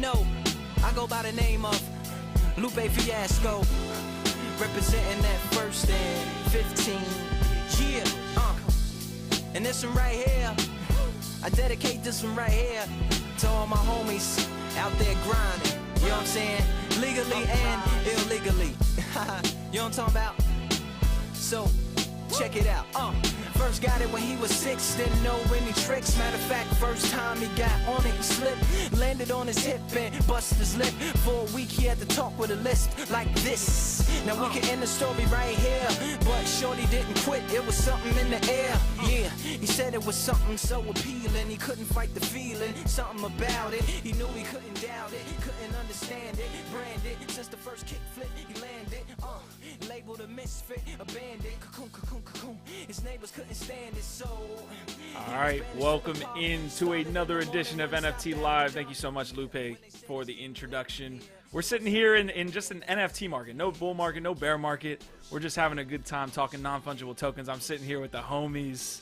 know, I go by the name of Lupe Fiasco, representing that first and 15. Yeah, and this one right here, I dedicate this one right here to all my homies out there grinding. You know what I'm saying? Legally and illegally. You know what I'm talking about? So, check it out. First got it when he was 6, didn't know any tricks. Matter of fact, first time he got on it, he slipped. Landed on his hip and busted his lip. For a week he had to talk with a lisp like this. Now we can end the story right here, but shorty didn't quit, it was something in the air. Yeah, he said it was something so appealing, he couldn't fight the feeling, something about it. He knew he couldn't doubt it, couldn't understand it. Branded, since the first kick flip he landed. Labeled a misfit, a bandit. Cocoon, cocoon, cocoon. His neighbors couldn't stand it, so. All right, welcome into another edition of NFT Live. Thank you so much, Lupe, for the introduction. We're sitting here in just an NFT market. No bull market, no bear market. We're just having a good time talking non-fungible tokens. I'm sitting here with the homies,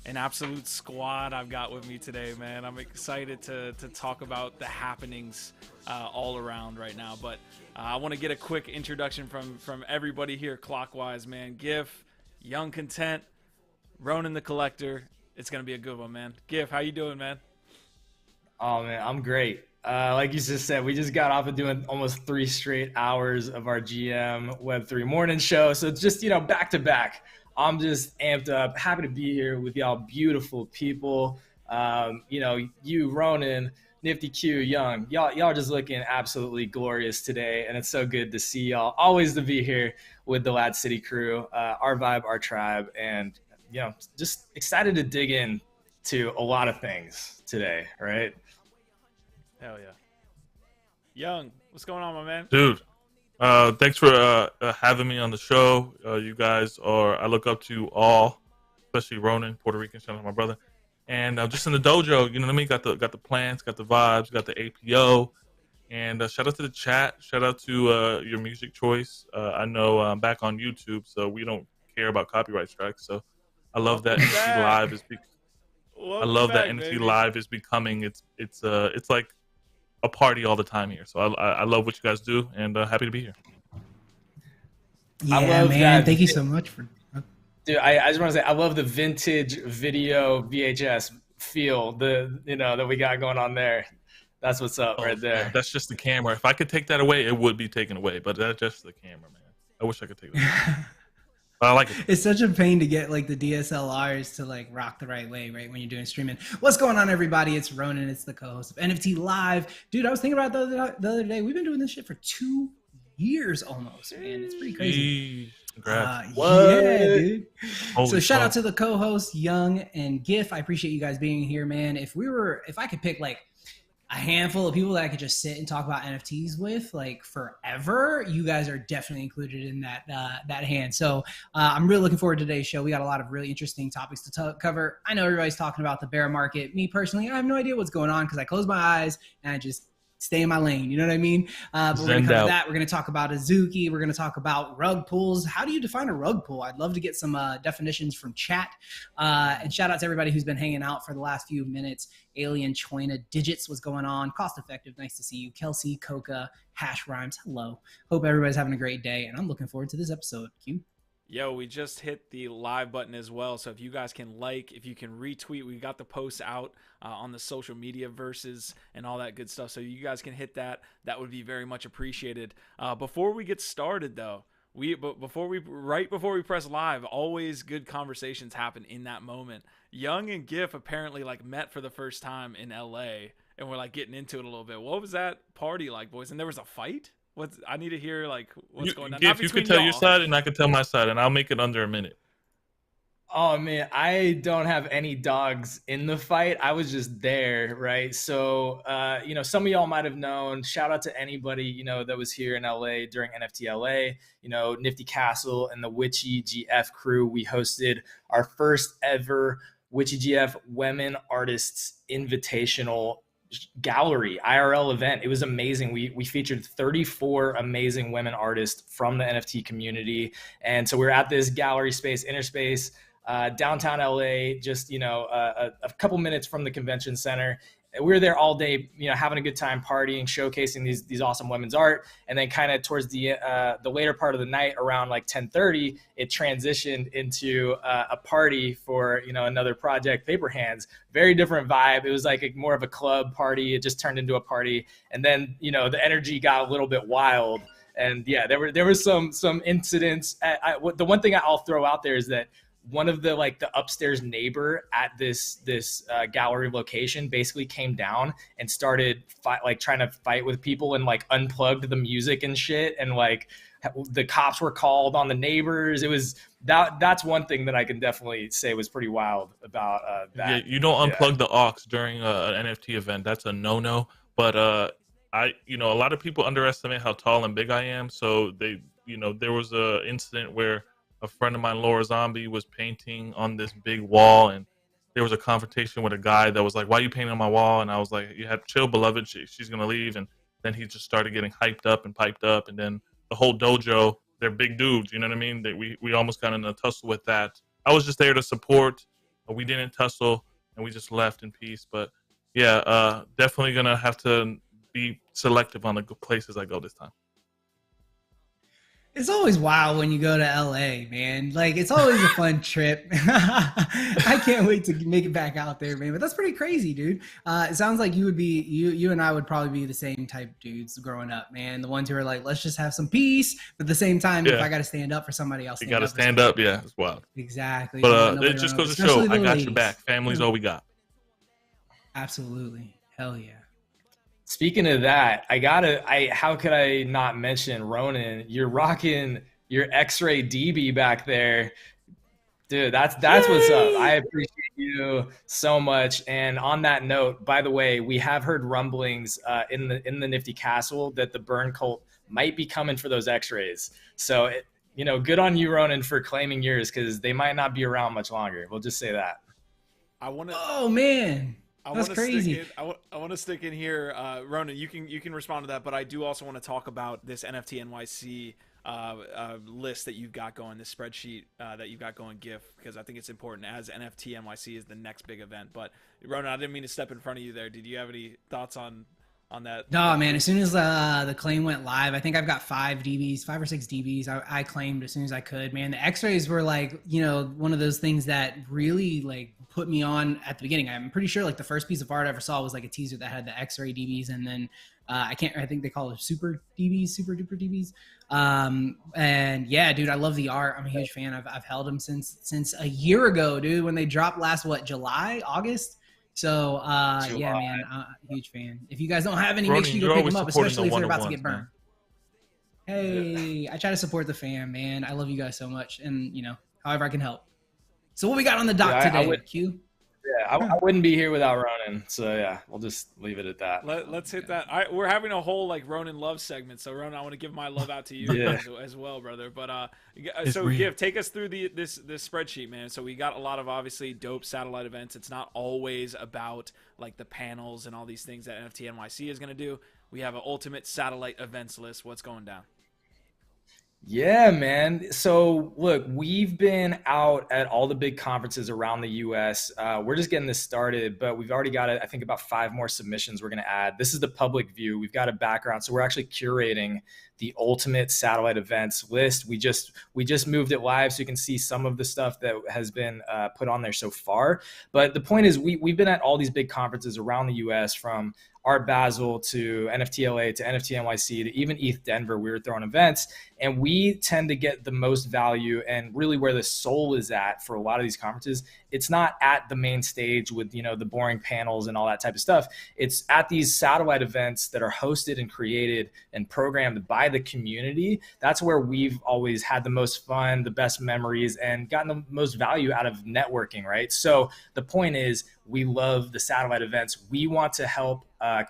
an absolute squad I've got with me today, man. I'm excited to talk about the happenings all around right now. But I want to get a quick introduction from everybody here clockwise, man. GIF, YungContent, Ronan the Collector. It's going to be a good one, man. GIF, how you doing, man? Oh, man, I'm great. Like you just said, we just got off of doing almost 3 straight hours of our GM Web3 morning show. So it's just, back to back. I'm just amped up, happy to be here with y'all beautiful people. You, Ronan, Nifty Q, Young, y'all are just looking absolutely glorious today. And it's so good to see y'all. Always to be here with the LADZ City crew, our vibe, our tribe. And, just excited to dig in to a lot of things today, right? Hell yeah. Young, what's going on, my man? Dude, thanks for having me on the show. You guys I look up to all, especially Ronan, Puerto Rican, shout out to my brother. And just in the dojo, you know what I mean? Got the plans, got the vibes, got the APO. And shout out to the chat. Shout out to your music choice. I know I'm back on YouTube, so we don't care about copyright strikes. So I love that NFT Live is NFT Live is becoming it's like a party all the time here. So I love what you guys do, and happy to be here. Yeah, I love man. that. Thank you so much for. Dude, I just want to say I love the vintage video VHS feel that we got going on there. That's what's up right there. That's just the camera. If I could take that away, it would be taken away. But that's just the camera, man. I wish I could take that. But I like it. It's such a pain to get like the DSLRs to like rock the right way, right? When you're doing streaming. What's going on, everybody? It's Ronan. It's the co-host of NFT Live. Dude, I was thinking about the other day. We've been doing this shit for 2 years almost, man. It's pretty crazy. Congrats. Yeah, dude. Holy Shout out to the co-hosts, Young and GIF. I appreciate you guys being here, man. If I could pick like a handful of people that I could just sit and talk about NFTs with like forever, you guys are definitely included in that hand. So I'm really looking forward to today's show. We got a lot of really interesting topics to cover. I know everybody's talking about the bear market. Me personally, I have no idea what's going on because I close my eyes and I just stay in my lane. You know what I mean? But we're going to cover that. We're going to talk about Azuki. We're going to talk about rug pulls. How do you define a rug pull? I'd love to get some definitions from chat. And shout out to everybody who's been hanging out for the last few minutes. Alien Choina Digits, what's going on? Cost Effective, nice to see you. Kelsey, Coca, Hash Rhymes, hello. Hope everybody's having a great day. And I'm looking forward to this episode. Q. Yo, we just hit the live button as well. So if you guys can if you can retweet, we got the posts out on the social media verses and all that good stuff. So you guys can hit that. That would be very much appreciated. Before we get started though, before we press live, always good conversations happen in that moment. Young and GIF apparently like met for the first time in LA and we're like getting into it a little bit. What was that party like, boys? And there was a fight? I need to hear like what's going on. If you could tell your side and I could tell my side, and I'll make it under a minute. Oh man, I don't have any dogs in the fight. I was just there, right? So, some of y'all might have known. Shout out to anybody that was here in LA during NFT LA. Nifty Castle and the Witchy GF crew. We hosted our first ever Witchy GF Women Artists Invitational gallery IRL event. It was amazing. We featured 34 amazing women artists from the NFT community. And so we're at this gallery space, inner space, downtown LA, just, a couple minutes from the convention center. we were there all day, having a good time, partying, showcasing these awesome women's art. And then kind of towards the later part of the night, around like 10:30, it transitioned into a party for another project, Paper Hands. Very different vibe. It was like more of a club party. It just turned into a party, and then the energy got a little bit wild. And yeah, there were some incidents. The one thing I'll throw out there is that one of the upstairs neighbor at this gallery location basically came down and started trying to fight with people and unplugged the music and shit, and the cops were called on the neighbors. It was that's one thing that I can definitely say was pretty wild about that. Yeah, you don't unplug the aux during an NFT event. That's a no-no. But a lot of people underestimate how tall and big I am. So there was a incident where a friend of mine, Laura Zombie, was painting on this big wall, and there was a confrontation with a guy that was like, "Why are you painting on my wall?" And I was like, "You have chill, beloved. She's gonna leave." And then he just started getting hyped up and piped up, and then the whole dojo, they're big dudes, you know what I mean? We almost got in a tussle with that. I was just there to support. We didn't tussle, and we just left in peace. But yeah, definitely gonna have to be selective on the places I go this time. It's always wild when you go to LA, man. It's always a fun trip. I can't wait to make it back out there, man. But that's pretty crazy, dude. It sounds like you and I would probably be the same type dudes growing up, man. The ones who are like, let's just have some peace. But at the same time, if I got to stand up for somebody else, you got to stand up. Yeah, it's wild. Exactly. But it just goes to show, I got your back. Family's all we got. Absolutely. Hell yeah. Speaking of that, how could I not mention Ronan? You're rocking your X-Ray DB back there. Dude, that's what's up. I appreciate you so much. And on that note, by the way, we have heard rumblings in the Nifty Castle that the Burn Cult might be coming for those X-rays. So, good on you, Ronan, for claiming yours, because they might not be around much longer. We'll just say that. Oh, man. That's crazy. I want to stick in here, Ronan. You can respond to that, but I do also want to talk about this NFT NYC list that you've got going, this spreadsheet that you've got going, GIF, because I think it's important as NFT NYC is the next big event. But Ronan, I didn't mean to step in front of you there. Did you have any thoughts on that? No, man. As soon as the claim went live, I think I've got 5 or 6 DBs. I claimed as soon as I could, man. The X-rays were one of those things that really put me on at the beginning. I'm pretty sure the first piece of art I ever saw was a teaser that had the X-ray DBs, and then I think they call it super DBs, super duper DBs. And yeah, dude, I love the art. I'm a huge fan. I've held them since a year ago, dude, when they dropped last, July, August. So yeah, man, I'm a huge fan. If you guys don't have any, Ronan, make sure you go pick them up, especially if they're about to get burned. Man. Hey, I try to support the fam, man. I love you guys so much, and however I can help. So what we got on the dock today, Q? Yeah, I wouldn't be here without Ronan. So yeah, we'll just leave it at that. Let's hit that. We're having a whole Ronan love segment. So Ronan, I want to give my love out to you as well, brother. But take us through this spreadsheet, man. So we got a lot of obviously dope satellite events. It's not always about the panels and all these things that NFT NYC is going to do. We have an ultimate satellite events list. What's going down? Yeah, man. So look, we've been out at all the big conferences around the US. We're just getting this started, but we've already got, I think, about 5 more submissions we're going to add. This is the public view. We've got a background. So we're actually curating the ultimate satellite events list. We just moved it live so you can see some of the stuff that has been put on there so far. But the point is we've been at all these big conferences around the US, from Art Basel to NFT LA to NFT NYC to even ETH Denver. We were throwing events, and we tend to get the most value, and really where the soul is at for a lot of these conferences. It's not at the main stage with the boring panels and all that type of stuff. It's at these satellite events that are hosted and created and programmed by the community. That's where we've always had the most fun, the best memories, and gotten the most value out of networking, right? So the point is, we love the satellite events. We want to help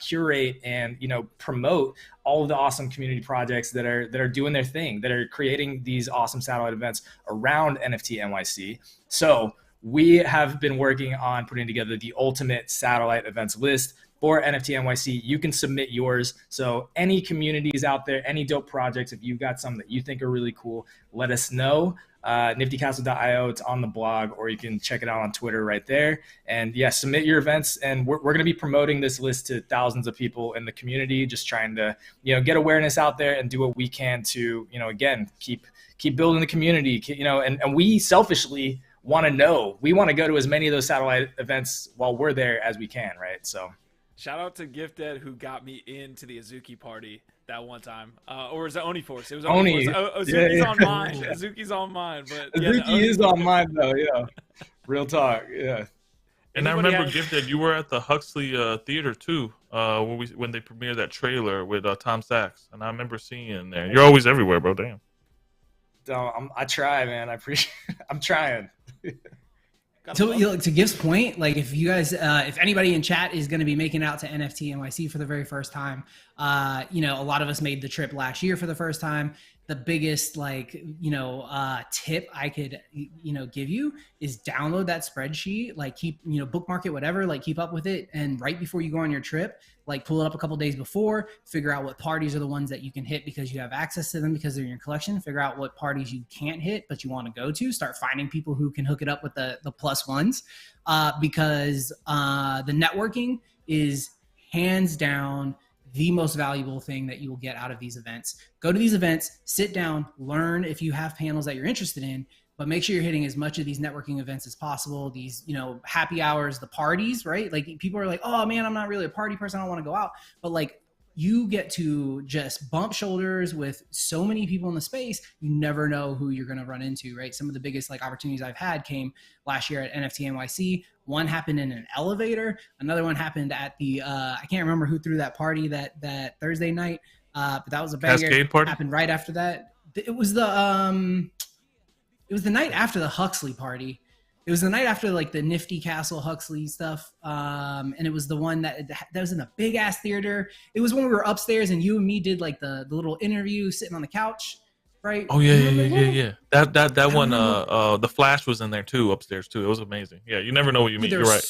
curate and promote all of the awesome community projects that are doing their thing, that are creating these awesome satellite events around NFT NYC. So we have been working on putting together the ultimate satellite events list. for NFT NYC. You can submit yours. So any communities out there, any dope projects, if you've got some that you think are really cool, let us know. niftycastle.io, it's on the blog, or you can check it out on Twitter right there. And yeah, submit your events, and we're going to be promoting this list to thousands of people in the community, just trying to, you know, get awareness out there and do what we can to, you know, again, keep building the community, you know, and we selfishly want to know, we want to go to as many of those satellite events while we're there as we can, right? So shout out to Gifted, who got me into the Azuki party that one time. Or was it Oniforce? It was Oniforce. Azuki's on mine. Azuki's on mine. But Azuki is on mine, though, yeah. Real talk, yeah. And I remember, Gifted, you were at the Huxley Theater, too, when they premiered that trailer with Tom Sachs. And I remember seeing you in there. You're always everywhere, bro. Damn. I try, man. I appreciate I'm trying. To Gift's point, like if you guys, if anybody in chat is going to be making out to NFT NYC for the very first time, you know, a lot of us made the trip last year for the first time. The biggest, like, you know, tip I could, you know, give you is download that spreadsheet, like keep, you know, bookmark it, whatever, like keep up with it. And right before you go on your trip, like pull it up a couple days before, figure out what parties are the ones that you can hit because you have access to them because they're in your collection, figure out what parties you can't hit, but you want to go to, start finding people who can hook it up with the plus ones, because the networking is hands down the most valuable thing that you will get out of these events. Go to these events, sit down, learn if you have panels that you're interested in, but make sure you're hitting as much of these networking events as possible. These, you know, happy hours, the parties, right? Like people are like, oh man, I'm not really a party person, I don't want to go out. But like you get to just bump shoulders with so many people in the space. You never know who you're going to run into, right? Some of the biggest like opportunities I've had came last year at NFT NYC. One happened in an elevator. Another one happened at the, I can't remember who threw that party that Thursday night, but that was a banger. Cascade party? Happened right after that. It was the night after the Huxley party. It was the night after like the Nifty Castle Huxley stuff. And it was the one that was in a big ass theater. It was when we were upstairs and you and me did like the little interview sitting on the couch, right? Oh yeah. That one, the Flash was in there too, upstairs too. It was amazing. Yeah, you never know what you meet. You're right.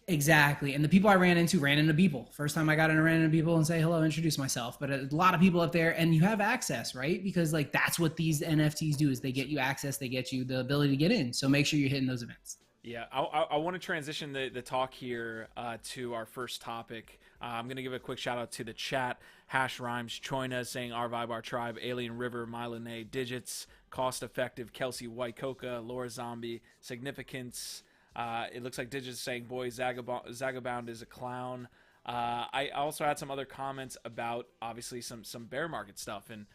Exactly. And the people I ran into people. First time I got in, I ran into people and say hello, introduce myself. But a lot of people up there, and you have access, right? Because like that's what these NFTs do, is they get you access, they get you the ability to get in. So make sure you're hitting those events. Yeah, I want to transition the talk here to our first topic. I'm going to give a quick shout out to the chat. Hash Rhymes, Choina saying our vibe, our tribe, Alien River, Mylene, Digits, Cost Effective, Kelsey White Coca, Laura Zombie, Significance. It looks like Digits saying, boy, Zagabound is a clown. I also had some other comments about obviously some bear market stuff. And,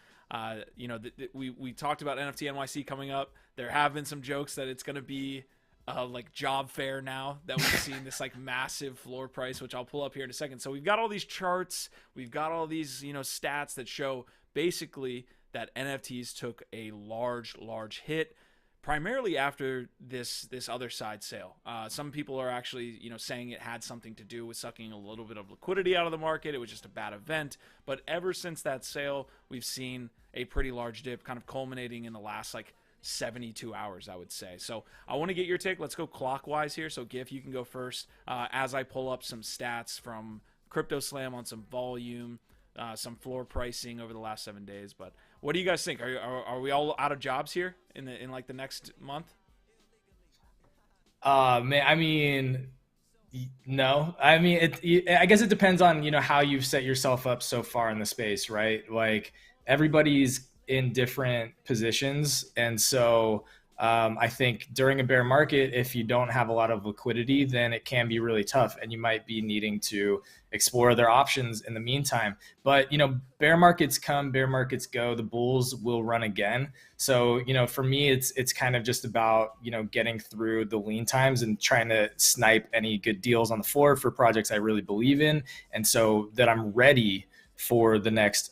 you know, we talked about NFT NYC coming up. There have been some jokes that it's going to be like job fair now that we've seen this like massive floor price, which I'll pull up here in a second. So we've got all these charts. We've got all these, you know, stats that show basically that NFTs took a large hit, primarily after this other side sale. Some people are actually, you know, saying it had something to do with sucking a little bit of liquidity out of the market. It was just a bad event. But ever since that sale, we've seen a pretty large dip, kind of culminating in the last like 72 hours, I would say. So I want to get your take. Let's go clockwise here. So Gif, you can go first as I pull up some stats from Crypto Slam on some volume, some floor pricing over the last 7 days. But what do you guys think? Are we all out of jobs here in like the next month? Man, I mean, no. I mean, I guess it depends on, you know, how you've set yourself up so far in the space, right? Like everybody's in different positions, and so I think during a bear market, if you don't have a lot of liquidity, then it can be really tough, and you might be needing to explore their options in the meantime. But, you know, bear markets come, bear markets go, the bulls will run again. So, you know, for me, it's kind of just about, you know, getting through the lean times and trying to snipe any good deals on the floor for projects I really believe in, and so that I'm ready for the next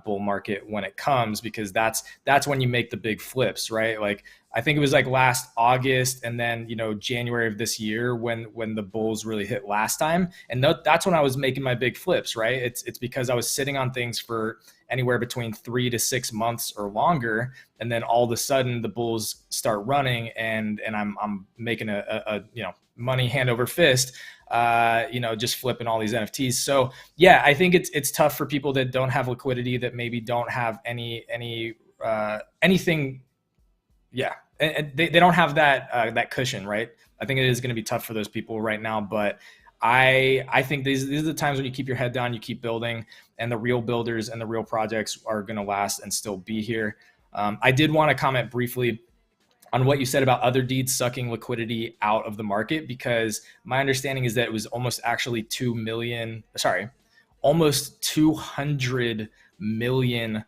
bull market when it comes, because that's when you make the big flips, right? Like I think it was like last August and then, you know, January of this year when the bulls really hit last time. And that's when I was making my big flips, right? It's because I was sitting on things for anywhere between 3 to 6 months or longer. And then all of a sudden the bulls start running and I'm making a money hand over fist, just flipping all these NFTs. So yeah, I think it's tough for people that don't have liquidity, that maybe don't have anything. Yeah, and they don't have that cushion, right? I think it is going to be tough for those people right now, but I think these are the times when you keep your head down, you keep building, and the real builders and the real projects are going to last and still be here. I did want to comment briefly on what you said about other deeds sucking liquidity out of the market, because my understanding is that it was almost actually almost $200 million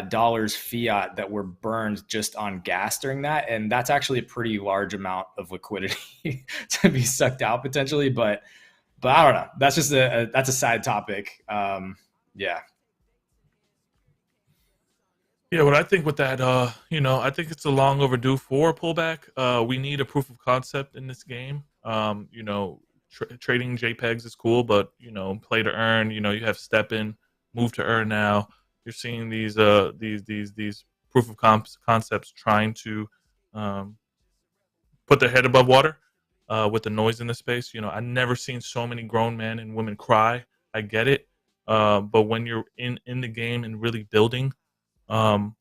dollars fiat that were burned just on gas during that. And that's actually a pretty large amount of liquidity to be sucked out potentially, but I don't know. That's just that's a side topic. Yeah. Yeah, what I think with that, I think it's a long overdue for a pullback. We need a proof of concept in this game. Trading JPEGs is cool, but play to earn. You have step in, move to earn now. You're seeing these proof of concepts trying to put their head above water with the noise in the space. I've never seen so many grown men and women cry. I get it, but when you're in the game and really building, kind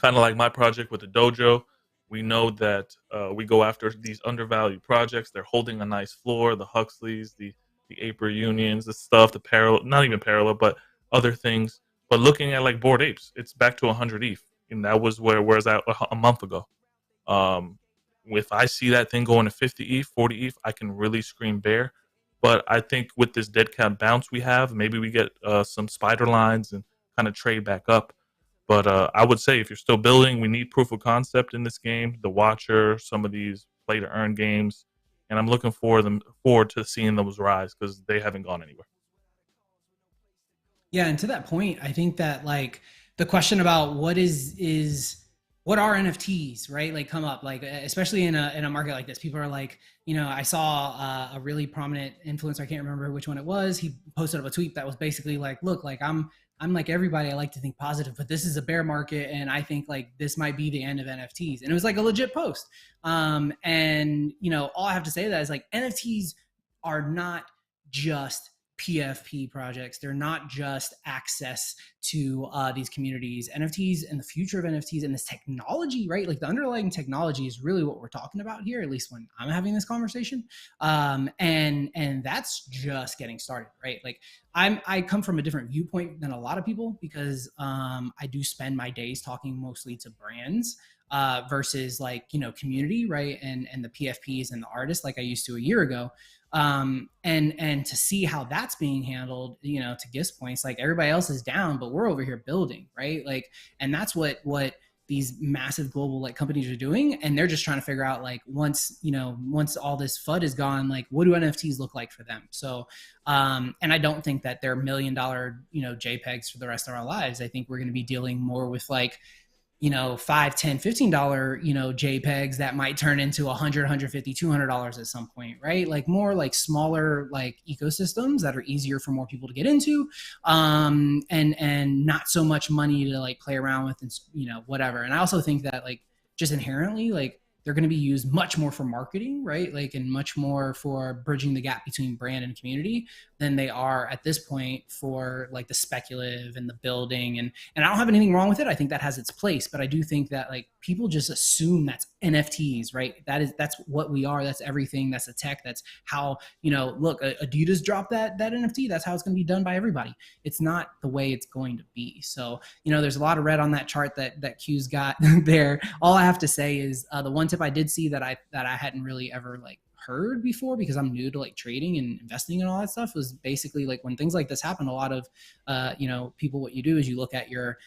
of like my project with the dojo, we know that we go after these undervalued projects. They're holding a nice floor, the Huxleys, the Aper Unions, the stuff, the parallel, not even parallel, but other things. But looking at like Bored Apes, it's back to 100 ETH, and that was where's that a month ago. If I see that thing going to 50 ETH, 40 ETH, I can really scream bear. But I think with this dead cat bounce we have, maybe we get some spider lines and kind of trade back up. But I would say if you're still building, we need proof of concept in this game, the Watcher, some of these play to earn games, and I'm looking forward to seeing those rise because they haven't gone anywhere. Yeah, and to that point, I think that like the question about what are NFTs, right? Like come up, like especially in a market like this, people are like, I saw a really prominent influencer, I can't remember which one it was. He posted up a tweet that was basically like, look, like I'm like everybody, I like to think positive, but this is a bear market, and I think like this might be the end of NFTs. And it was like a legit post. And all I have to say to that is like NFTs are not just PFP projects. They're not just access to these communities. NFTs and the future of NFTs and this technology, right? Like the underlying technology is really what we're talking about here, at least when I'm having this conversation. And that's just getting started, right? Like I come from a different viewpoint than a lot of people because I do spend my days talking mostly to brands versus like, community, right? And the PFPs and the artists like I used to a year ago. And to see how that's being handled, to Gift's points, like everybody else is down, but we're over here building, right? Like, and that's what these massive global like companies are doing. And they're just trying to figure out like, once all this FUD is gone, like what do NFTs look like for them? So, and I don't think that they're $1 million, JPEGs for the rest of our lives. I think we're going to be dealing more with like, $5, $10, $15, JPEGs that might turn into $100, $150, $200 at some point, right? Like more like smaller like ecosystems that are easier for more people to get into, and not so much money to like play around with and whatever. And I also think that like just inherently like they're going to be used much more for marketing, right? Like, and much more for bridging the gap between brand and community than they are at this point for like the speculative and the building. And I don't have anything wrong with it. I think that has its place, but I do think that like people just assume that's NFTs, right? That's what we are. That's everything. That's the tech. That's how, look, Adidas dropped that NFT. That's how it's going to be done by everybody. It's not the way it's going to be. So, there's a lot of red on that chart that Q's got there. All I have to say is the one tip I did see that I hadn't really ever like heard before, because I'm new to like trading and investing and all that stuff, was basically like when things like this happen, a lot of people, what you do is you look at your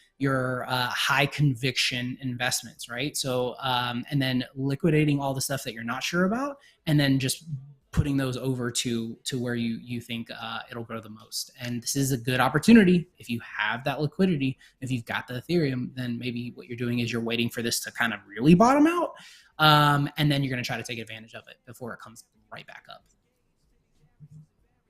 high conviction investments, right? So and then liquidating all the stuff that you're not sure about, and then just putting those over to where you think it'll grow the most. And this is a good opportunity. If you have that liquidity, if you've got the Ethereum, then maybe what you're doing is you're waiting for this to kind of really bottom out. And then you're going to try to take advantage of it before it comes right back up.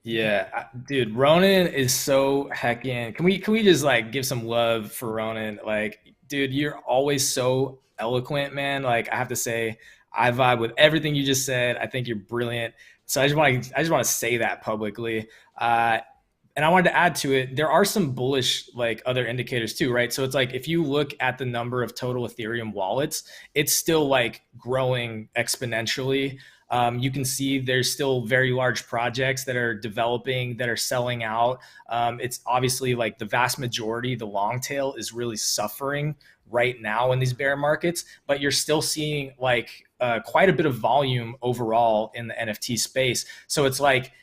Yeah, dude, Ronan is so heckin'. Can we just like give some love for Ronan? Like, dude, you're always so eloquent, man. Like, I have to say, I vibe with everything you just said. I think you're brilliant. So I just want to say that publicly. And I wanted to add to it, there are some bullish like other indicators too, right? So it's like if you look at the number of total Ethereum wallets, it's still like growing exponentially. You can see there's still very large projects that are developing, that are selling out. It's obviously like the vast majority, the long tail is really suffering right now in these bear markets, but you're still seeing like quite a bit of volume overall in the NFT space. So it's like,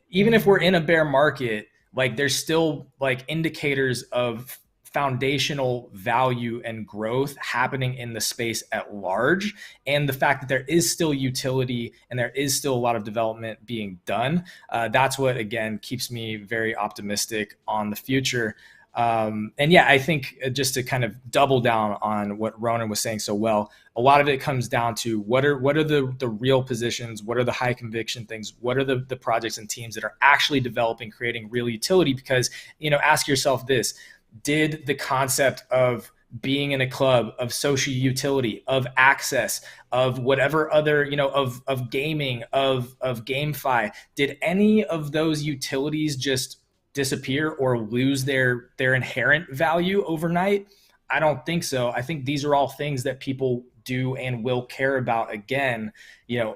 even if we're in a bear market, like there's still like indicators of foundational value and growth happening in the space at large. And the fact that there is still utility and there is still a lot of development being done, that's what, again, keeps me very optimistic on the future. And yeah, I think just to kind of double down on what Ronan was saying so well, a lot of it comes down to what are the real positions, what are the high conviction things, what are the projects and teams that are actually developing, creating real utility? Because, ask yourself this: did the concept of being in a club, of social utility, of access, of whatever other, of gaming, of GameFi, did any of those utilities just disappear or lose their inherent value overnight? I don't think so. I think these are all things that people do and will care about again,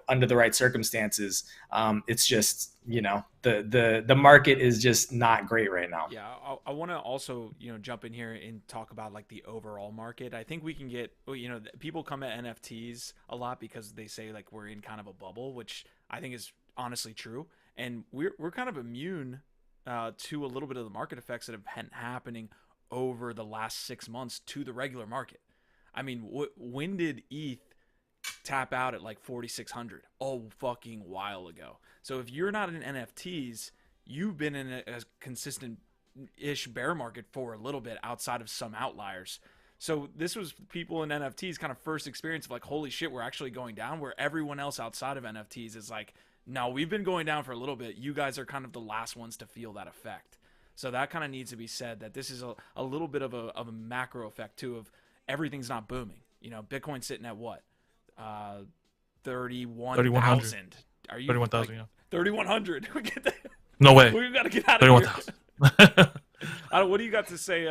under the right circumstances. It's just, the market is just not great right now. Yeah, I want to also, jump in here and talk about like the overall market. I think we can get, people come at NFTs a lot because they say like we're in kind of a bubble, which I think is honestly true. And we're kind of immune to a little bit of the market effects that have been happening over the last 6 months to the regular market. I mean, when did ETH tap out at like 4,600? A fucking while ago. So if you're not in NFTs, you've been in a consistent-ish bear market for a little bit outside of some outliers. So this was people in NFTs kind of first experience of like, holy shit, we're actually going down, where everyone else outside of NFTs is like, no, we've been going down for a little bit. You guys are kind of the last ones to feel that effect. So that kind of needs to be said, that this is a little bit of a macro effect too, of everything's not booming. Bitcoin's sitting at what? 31,000. Are you 31,000? Like, yeah. 3,100. No way. We've got to get out of here. 31,000. What do you got to say,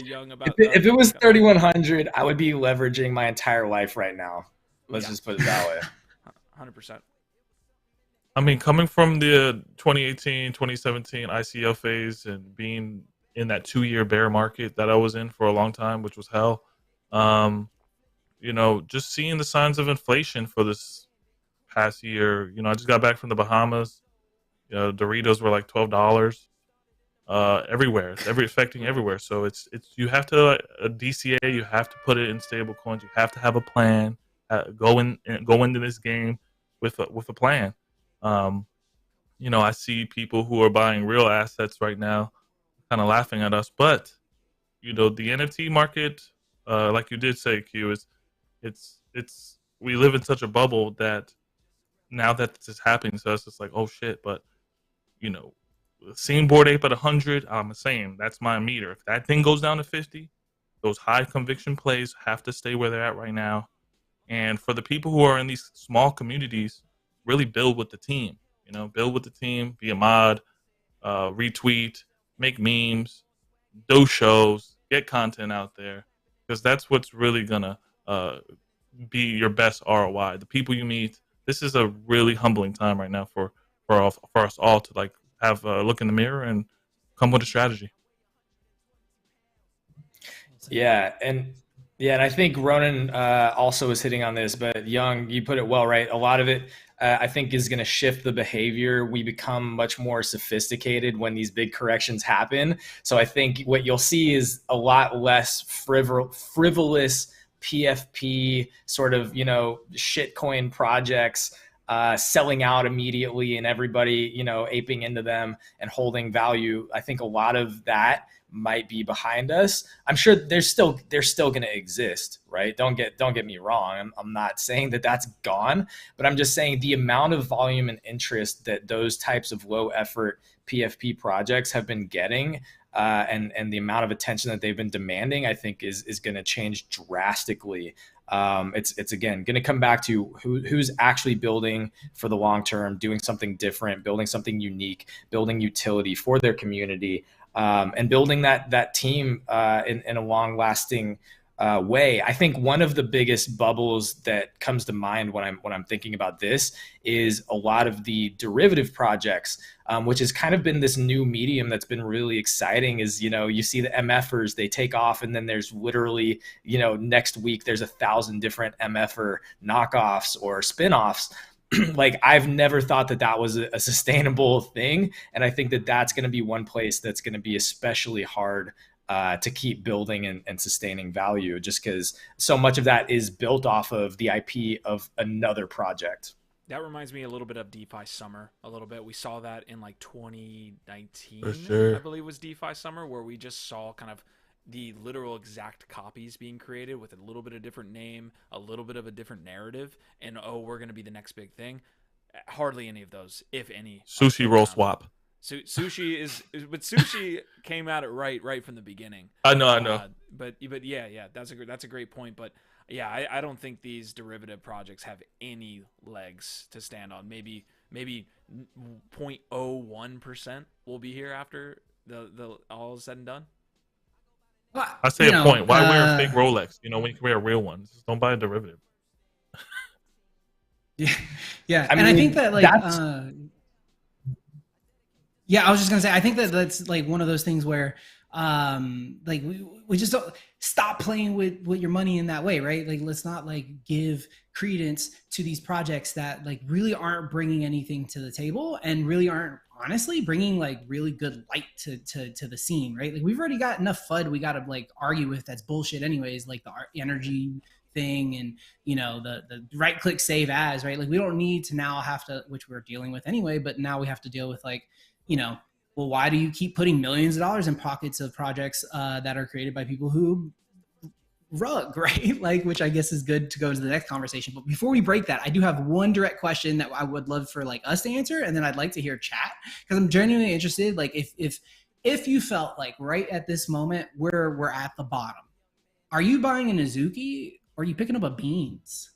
Young, about? If it was 3,100, I would be leveraging my entire life right now. Let's just put it that way. 100%. I mean, coming from the 2018, 2017 ICO phase and being in that 2-year bear market that I was in for a long time, which was hell, just seeing the signs of inflation for this past year. I just got back from the Bahamas. Doritos were like $12 everywhere. It's affecting everywhere. So it's you have to a DCA. You have to put it in stable coins. You have to have a plan. Go into this game with a plan. I see people who are buying real assets right now kind of laughing at us, but the NFT market, like you did say, Q, it's we live in such a bubble that now that this is happening to us, it's like, oh shit. But seeing Bored Ape at 100, I'm saying that's my meter. If that thing goes down to 50, those high conviction plays have to stay where they're at right now. And for the people who are in these small communities, really build with the team. Build with the team, be a mod, retweet, make memes, do shows, get content out there, because that's what's really gonna be your best ROI. The people you meet. This is a really humbling time right now for us all to like have a look in the mirror and come with a strategy. Yeah, and I think Ronan also was hitting on this, but Young, you put it well, right? A lot of it, I think, is going to shift the behavior. We become much more sophisticated when these big corrections happen. So I think what you'll see is a lot less frivolous PFP sort of, shitcoin projects selling out immediately and everybody, aping into them and holding value. I think a lot of that might be behind us. I'm sure they're still going to exist, right? Don't get me wrong. I'm not saying that that's gone, but I'm just saying the amount of volume and interest that those types of low effort PFP projects have been getting, and the amount of attention that they've been demanding, I think is going to change drastically It's again going to come back to who's actually building for the long term, doing something different, building something unique, building utility for their community, and building that team in a long lasting way. I think one of the biggest bubbles that comes to mind when I'm thinking about this is a lot of the derivative projects, which has kind of been this new medium that's been really exciting. Is, you see the MFers, they take off, and then there's literally, next week there's 1,000 different MFer knockoffs or spinoffs. Like, I've never thought that was a sustainable thing, and I think that that's going to be one place that's going to be especially hard to keep building and sustaining value, just because so much of that is built off of the IP of another project. That reminds me a little bit of DeFi Summer. A little bit. We saw that in like 2019, For sure. I believe was DeFi Summer, where we just saw kind of the literal exact copies being created with a little bit of different name, a little bit of a different narrative, and we're going to be the next big thing. Hardly any of those, if any. Sushi roll swap. Sushi but sushi came at it right from the beginning. I know. But yeah, that's a great point. But yeah, I don't think these derivative projects have any legs to stand on. Maybe 0.01% will be here after the all is said and done. I say a point. Why wear a fake Rolex? When you can wear real ones, just don't buy a derivative. Yeah. I think that yeah, I was just gonna say, I think that's like one of those things where, like we just don't stop playing with your money in that way, right? Like, let's not like give credence to these projects that like really aren't bringing anything to the table and really aren't honestly bringing like really good light to the scene, right? Like, we've already got enough FUD we got to like argue with that's bullshit anyways, like the energy thing and the right click save as, right? Like, we don't need to now have to, which we're dealing with anyway, but now we have to deal with like, well, why do you keep putting millions of dollars in pockets of projects that are created by people who rug, right? Like, which I guess is good to go to the next conversation. But before we break that, I do have one direct question that I would love for like us to answer, and then I'd like to hear chat, because I'm genuinely interested. Like, if you felt like right at this moment we're at the bottom, are you buying an Azuki or are you picking up a Beanz?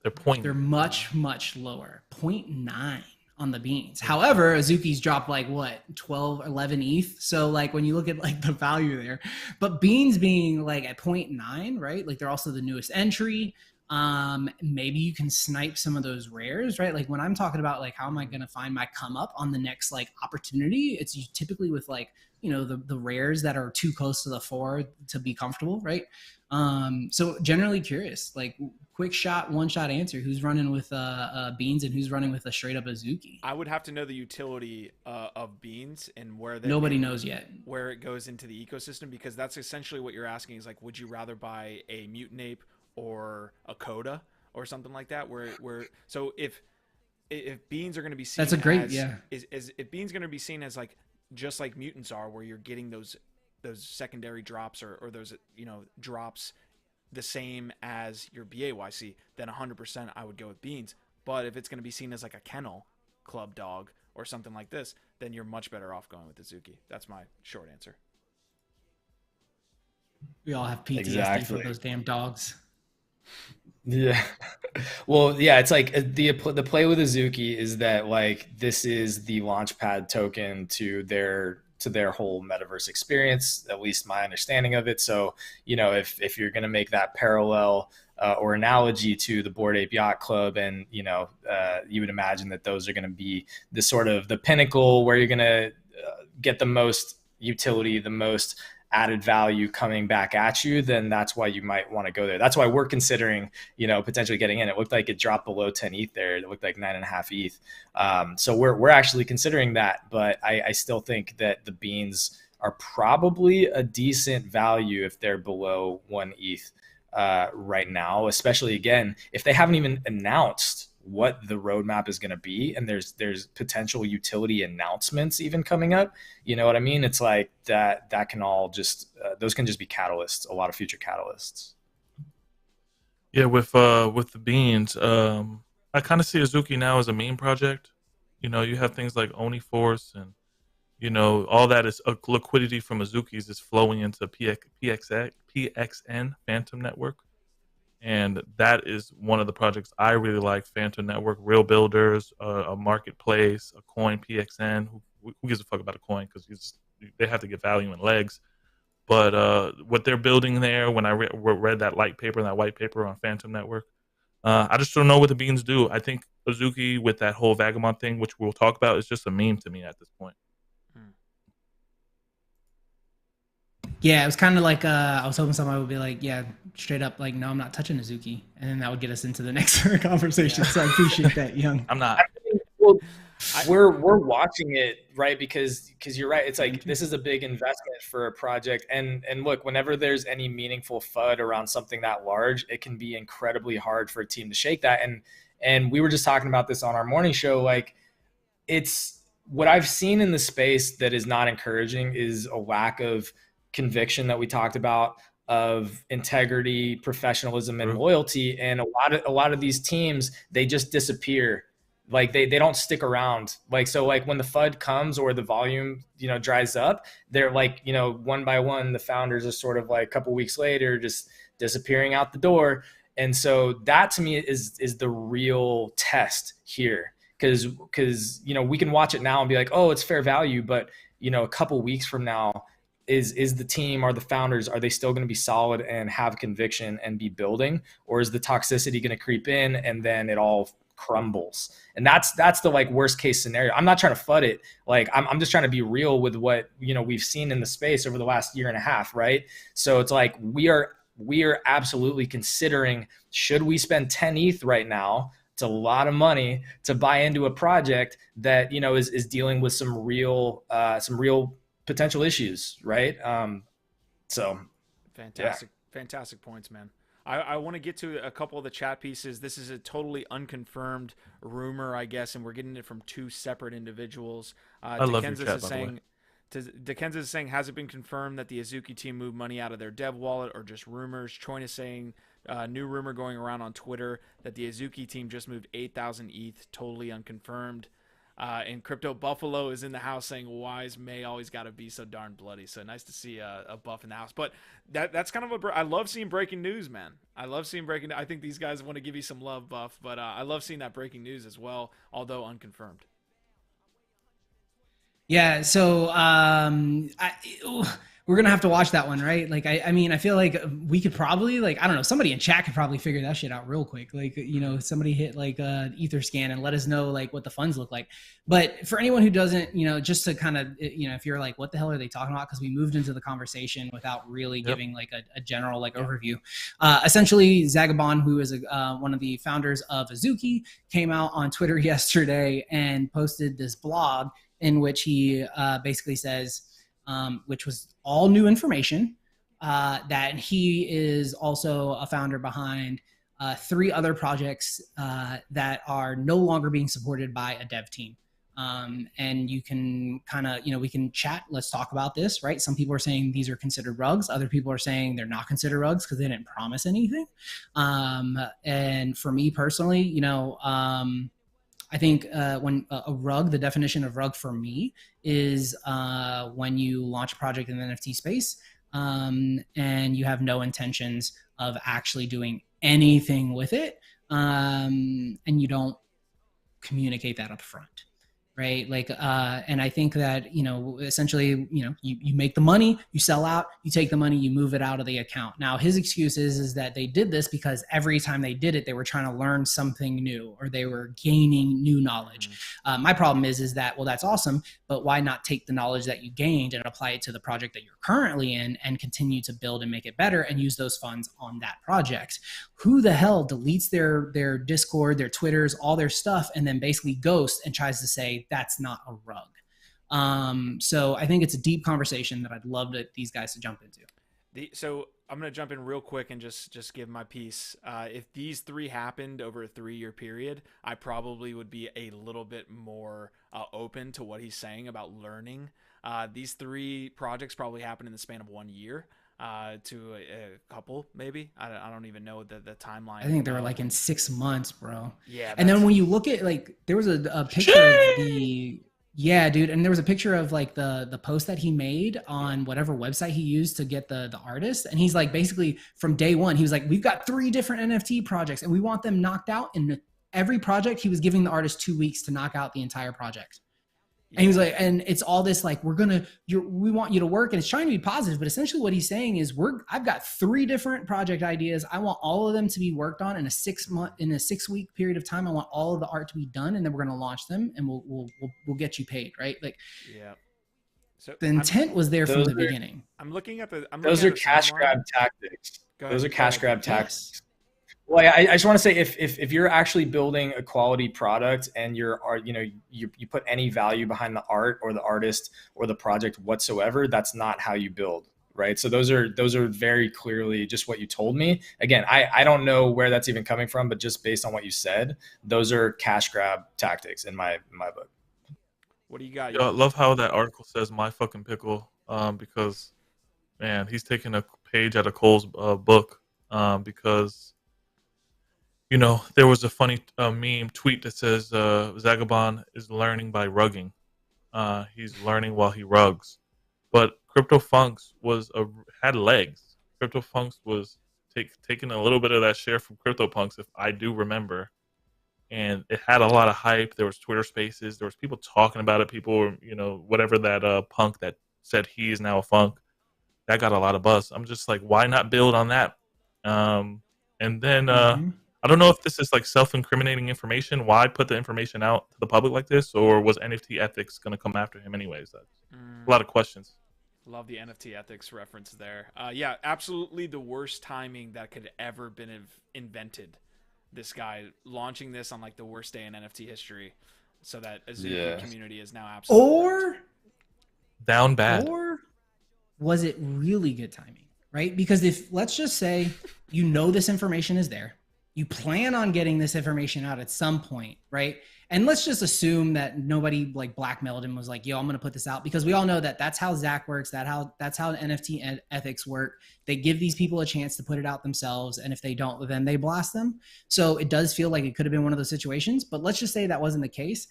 They're much lower, 0.9 on the Beanz. However, Azuki's dropped like what, 12, 11 ETH. So like, when you look at like the value there, but Beanz being like at 0.9, right? Like, they're also the newest entry. Maybe you can snipe some of those rares, right? Like, when I'm talking about like, how am I going to find my come up on the next like opportunity? It's typically with like, the rares that are too close to the fore to be comfortable, right? So generally curious, like, quick shot, one shot answer. Who's running with Beanz and who's running with a straight up Azuki? I would have to know the utility of Beanz and nobody knows yet where it goes into the ecosystem, because that's essentially what you're asking is like, would you rather buy a Mutant Ape or a Coda or something like that? So if Beanz are going to be seen, that's a great if Beanz going to be seen as like just like mutants are, where you're getting those secondary drops or those drops the same as your BAYC, then 100% I would go with Beanz. But if it's going to be seen as like a kennel club dog or something like this, then you're much better off going with Azuki. That's my short answer. We all have PTSD for those damn dogs. Yeah. Well, yeah, it's like the play with Azuki is that like, this is the launchpad token to their whole metaverse experience, at least my understanding of it. So, if you're going to make that parallel or analogy to the Bored Ape Yacht Club, and, you would imagine that those are going to be the sort of the pinnacle where you're going to get the most utility, the most added value coming back at you, then that's why you might want to go there. That's why we're considering, potentially getting in. It looked like it dropped below 10 ETH there. It looked like 9.5 ETH. So we're actually considering that, but I still think that the Beanz are probably a decent value if they're below 1 ETH right now, especially again, if they haven't even announced what the roadmap is going to be, and there's potential utility announcements even coming up. You know what I mean? It's like that can all just those can just be catalysts, a lot of future catalysts. Yeah, with the Beanz, I kind of see Azuki now as a meme project. You have things like Oni Force and all that is liquidity from Azuki's is flowing into PXN Phantom Network. And that is one of the projects I really like, Phantom Network, Real Builders, a marketplace, a coin, PXN. Who gives a fuck about a coin? Because they have to get value and legs. But what they're building there, when I read that white paper on Phantom Network, I just don't know what the Beanz do. I think Azuki, with that whole Vagabond thing, which we'll talk about, is just a meme to me at this point. Yeah, it was kind of like I was hoping somebody would be like, yeah, straight up, like, no, I'm not touching Azuki, and then that would get us into the next conversation. So I appreciate that, Young. I'm not. Well, we're watching it, right? Because you're right. It's like this is a big investment for a project, and look, whenever there's any meaningful FUD around something that large, it can be incredibly hard for a team to shake that. And we were just talking about this on our morning show. Like, it's what I've seen in the space that is not encouraging is a lack of conviction that we talked about, of integrity, professionalism, and loyalty. And a lot of these teams, they just disappear. Like they don't stick around. Like, so like when the FUD comes or the volume, dries up, they're like, one by one, the founders are sort of like a couple weeks later, just disappearing out the door. And so that to me is the real test here. Cause we can watch it now and be like, oh, it's fair value. But, a couple weeks from now, is the team, are the founders, are they still going to be solid and have conviction and be building? Or is the toxicity going to creep in and then it all crumbles? And that's the like worst case scenario. I'm not trying to FUD it. Like I'm just trying to be real with what, we've seen in the space over the last year and a half. Right. So it's like, we are absolutely considering, should we spend 10 ETH right now? It's a lot of money to buy into a project that, is dealing with some real potential issues, right? So fantastic points, man. I want to get to a couple of the chat pieces. This is a totally unconfirmed rumor, I guess, and we're getting it from two separate individuals. I love your chat, by the way. Decentralized is saying, has it been confirmed that the Azuki team moved money out of their dev wallet or just rumors? Choin is saying, new rumor going around on Twitter that the Azuki team just moved 8,000 ETH, totally unconfirmed. And Crypto Buffalo is in the house saying, why's May always got to be so darn bloody? So nice to see a buff in the house. But that's kind of I love seeing breaking news, man. I love seeing breaking. I think these guys want to give you some love, Buff. But I love seeing that breaking news as well, although unconfirmed. Yeah, so we're gonna have to watch that one, right? Like, I mean, I feel like we could probably, like, I don't know, somebody in chat could probably figure that shit out real quick. Like, somebody hit like ether scan and let us know like what the funds look like. But for anyone who doesn't, just to kind of, if you're like, what the hell are they talking about? Because we moved into the conversation without really giving like a general like overview. Essentially, Zagabond, who is one of the founders of Azuki, came out on Twitter yesterday and posted this blog in which he basically says, which was all new information, that he is also a founder behind 3 other projects that are no longer being supported by a dev team. And you can kind of, we can chat. Let's talk about this, right? Some people are saying these are considered rugs. Other people are saying they're not considered rugs because they didn't promise anything. And for me personally, I think when a rug, the definition of rug for me is when you launch a project in the NFT space and you have no intentions of actually doing anything with it, and you don't communicate that up front. Right. Like, and I think that, essentially, you make the money, you sell out, you take the money, you move it out of the account. Now, his excuse is that they did this because every time they did it, they were trying to learn something new or they were gaining new knowledge. My problem is that, well, that's awesome, but why not take the knowledge that you gained and apply it to the project that you're currently in and continue to build and make it better and use those funds on that project? Who the hell deletes their Discord, their Twitters, all their stuff, and then basically ghosts and tries to say that's not a rug? So I think it's a deep conversation that I'd love these guys to jump into. So I'm going to jump in real quick and just give my piece. If these 3 happened over a 3-year period, I probably would be a little bit more open to what he's saying about learning. These 3 projects probably happened in the span of 1 year. To a couple, maybe. I don't even know the timeline. I think they were like in 6 months, bro. Yeah. And then when you look at, like, there was a picture of Yeah, dude. And there was a picture of like the post that he made on whatever website he used to get the artist. And he's like, basically from day one, he was like, we've got 3 different NFT projects and we want them knocked out. And every project he was giving the artist 2 weeks to knock out the entire project. And he was like, and it's all this like, we want you to work, and it's trying to be positive, but essentially what he's saying is I've got 3 different project ideas. I want all of them to be worked on in a 6-week period of time. I want all of the art to be done, and then we're going to launch them, and we'll get you paid. Right. Like, yeah. So the intent was there from the beginning. I'm looking at the, those are cash grab tactics. Those are cash grab tactics. Well, I just want to say if you're actually building a quality product and you put any value behind the art or the artist or the project whatsoever, that's not how you build, right? So those are very clearly just what you told me. Again, I don't know where that's even coming from, but just based on what you said, those are cash grab tactics in my book. What do you got? I love how that article says "my fucking pickle," because man, he's taking a page out of Cole's book, because. You know, there was a funny meme tweet that says Zagabond is learning by rugging. He's learning while he rugs. But CryptoFunks had legs. CryptoFunks was taking a little bit of that share from CryptoPunks, if I do remember. And it had a lot of hype. There was Twitter Spaces. There was people talking about it. People, whatever that punk that said he is now a funk, that got a lot of buzz. I'm just like, why not build on that? And then... I don't know if this is like self-incriminating information. Why put the information out to the public like this? Or was NFT ethics going to come after him anyways? That's a lot of questions. Love the NFT ethics reference there. Yeah, absolutely the worst timing that could ever been invented. This guy launching this on like the worst day in NFT history, so that Azuki community is now absolutely or down bad. Or was it really good timing? Right? Because if, let's just say, this information is there. You plan on getting this information out at some point, right? And let's just assume that nobody like blackmailed him, was like, yo, I'm going to put this out, because we all know that that's how Zach works. That's how NFT ethics work. They give these people a chance to put it out themselves. And if they don't, then they blast them. So it does feel like it could have been one of those situations, but let's just say that wasn't the case.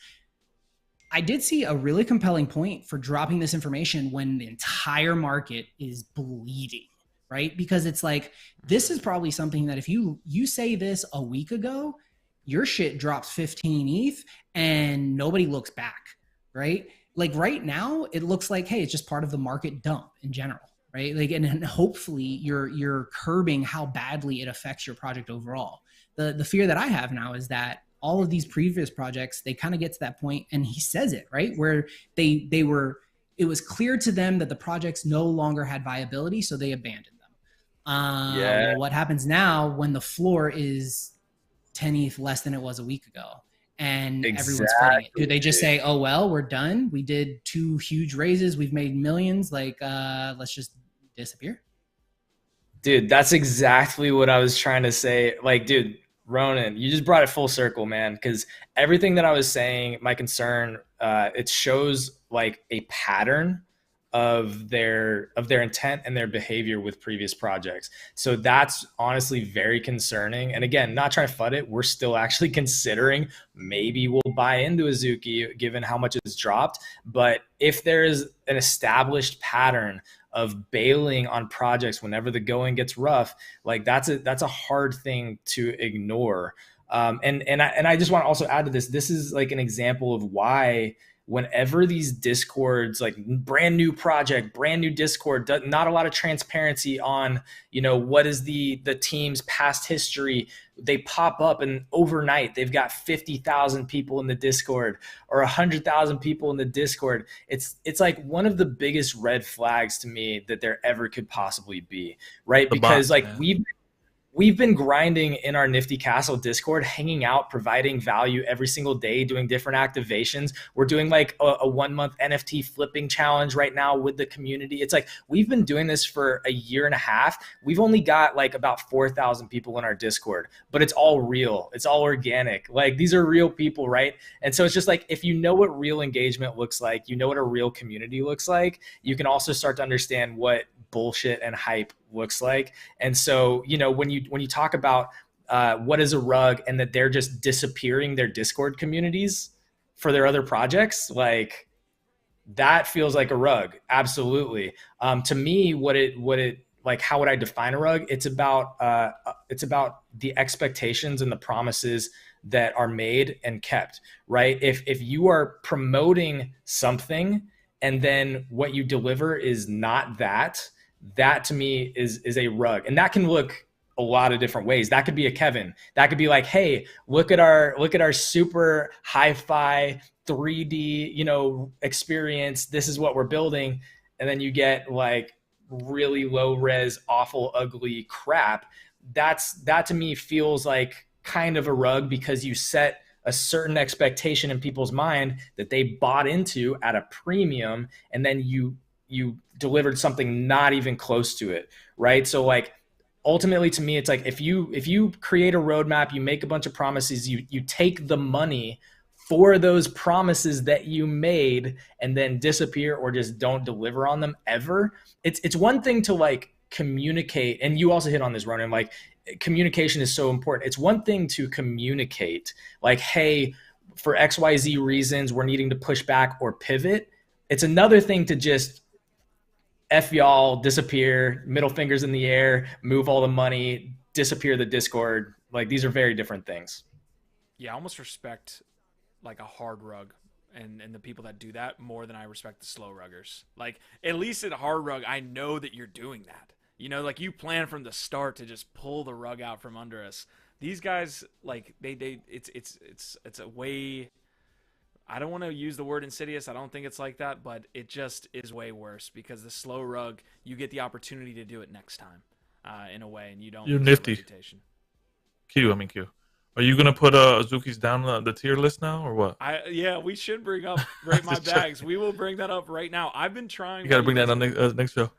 I did see a really compelling point for dropping this information when the entire market is bleeding. Right? Because it's like, this is probably something that if you say this a week ago, your shit drops 15 ETH and nobody looks back, right? Like right now, it looks like, hey, it's just part of the market dump in general, right? Like, and hopefully you're curbing how badly it affects your project overall. The fear that I have now is that all of these previous projects, they kind of get to that point, and he says it, right? Where it was clear to them that the projects no longer had viability, so they abandoned them. Well, what happens now when the floor is 10 ETH less than it was a week ago, and everyone's fighting it? Do they just say, oh, well, we're done. We did 2 huge raises. We've made millions. Like, let's just disappear. Dude, that's exactly what I was trying to say. Like, dude, Ronan, you just brought it full circle, man. Because everything that I was saying, my concern, it shows like a pattern of their intent and their behavior with previous projects. So that's honestly very concerning. And again, not trying to FUD it, we're still actually considering maybe we'll buy into Azuki given how much it's dropped. But if there is an established pattern of bailing on projects whenever the going gets rough, like that's a hard thing to ignore. And I just want to also add to this. This is like an example of why whenever these discords, like brand new project, brand new discord, not a lot of transparency on, what is the team's past history, they pop up and overnight they've got 50,000 people in the discord or 100,000 people in the discord. It's like one of the biggest red flags to me that there ever could possibly be, right? Because we've been grinding in our Nifty Castle Discord, hanging out, providing value every single day, doing different activations. We're doing like a 1-month NFT flipping challenge right now with the community. It's like, we've been doing this for a year and a half. We've only got like about 4,000 people in our Discord, but it's all real. It's all organic. Like, these are real people, right? And so it's just like, if you know what real engagement looks like, you know what a real community looks like, you can also start to understand what bullshit and hype looks like. And so, when you talk about what is a rug and that they're just disappearing their Discord communities for their other projects, like, that feels like a rug. Absolutely. To me, what it like, how would I define a rug? It's about the expectations and the promises that are made and kept, right? If you are promoting something and then what you deliver is not that, that to me is a rug. And that can look a lot of different ways. That could be a Kevin. That could be like, hey, look at our super hi-fi 3D, experience. This is what we're building. And then you get like really low res, awful, ugly crap. That to me feels like kind of a rug, because you set a certain expectation in people's mind that they bought into at a premium, and then you delivered something not even close to it, right? So like, ultimately to me, it's like, if you create a roadmap, you make a bunch of promises, you take the money for those promises that you made and then disappear or just don't deliver on them ever. It's one thing to like communicate, and you also hit on this, Ronan, like communication is so important. It's one thing to communicate like, hey, for XYZ reasons, we're needing to push back or pivot. It's another thing to just F y'all, disappear, middle fingers in the air, move all the money, disappear the Discord. Like, these are very different things. Yeah, I almost respect like a hard rug and the people that do that more than I respect the slow ruggers. Like, at least at hard rug, I know that you're doing that. Like you plan from the start to just pull the rug out from under us. These guys, like it's a way. I don't want to use the word insidious. I don't think it's like that, but it just is way worse, because the slow rug, you get the opportunity to do it next time, in a way, and you don't. You're nifty. Q. Are you gonna put Azuki's down the tier list now, or what? Yeah, we should bring up Rate My Bags. We will bring that up right now. I've been trying. You gotta bring that on next show.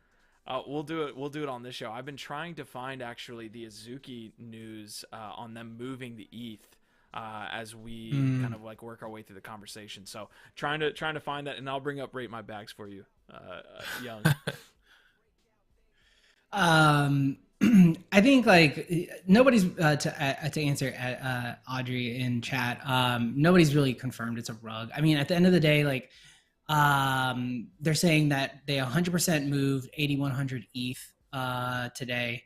We'll do it. We'll do it on this show. I've been trying to find actually the Azuki news on them moving the ETH as we kind of like work our way through the conversation. So trying to find that, and I'll bring up Rate My Bags for you, Young. I think like nobody's to answer Audrey in chat. Nobody's really confirmed it's a rug. I mean, at the end of the day, like they're saying that they 100% moved 8,100 ETH today,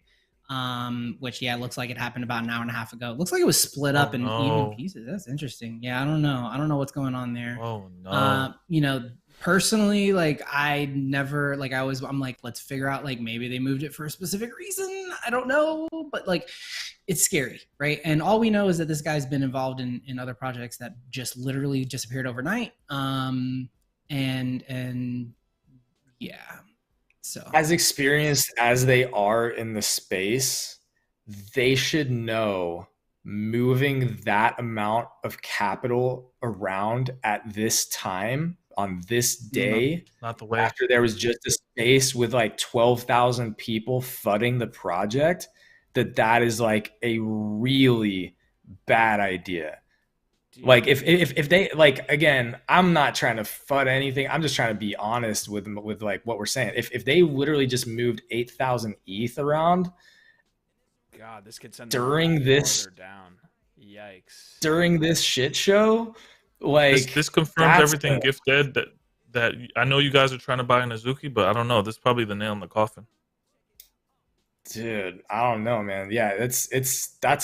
which looks like it happened about an hour and a half ago. It looks like it was split up in even pieces. That's interesting. Yeah, I don't know what's going on there. Oh no. Personally, like I never like I'm like, let's figure out like maybe they moved it for a specific reason. I don't know, but like it's scary, right? And all we know is that this guy's been involved in other projects that just literally disappeared overnight. And yeah. So as experienced as they are in the space, they should know moving that amount of capital around at this time on this day, not the way. After there was just a space with like 12,000 people fudding the project, that is like a really bad idea. Like if they, like, again, I'm not trying to FUD anything. I'm just trying to be honest with like what we're saying. If they literally just moved 8,000 ETH around, God, this could send during this down. Yikes. During this shit show, like this confirms everything Gift did, that I know you guys are trying to buy an Azuki, but I don't know. This is probably the nail in the coffin. Dude, I don't know, man. Yeah, that's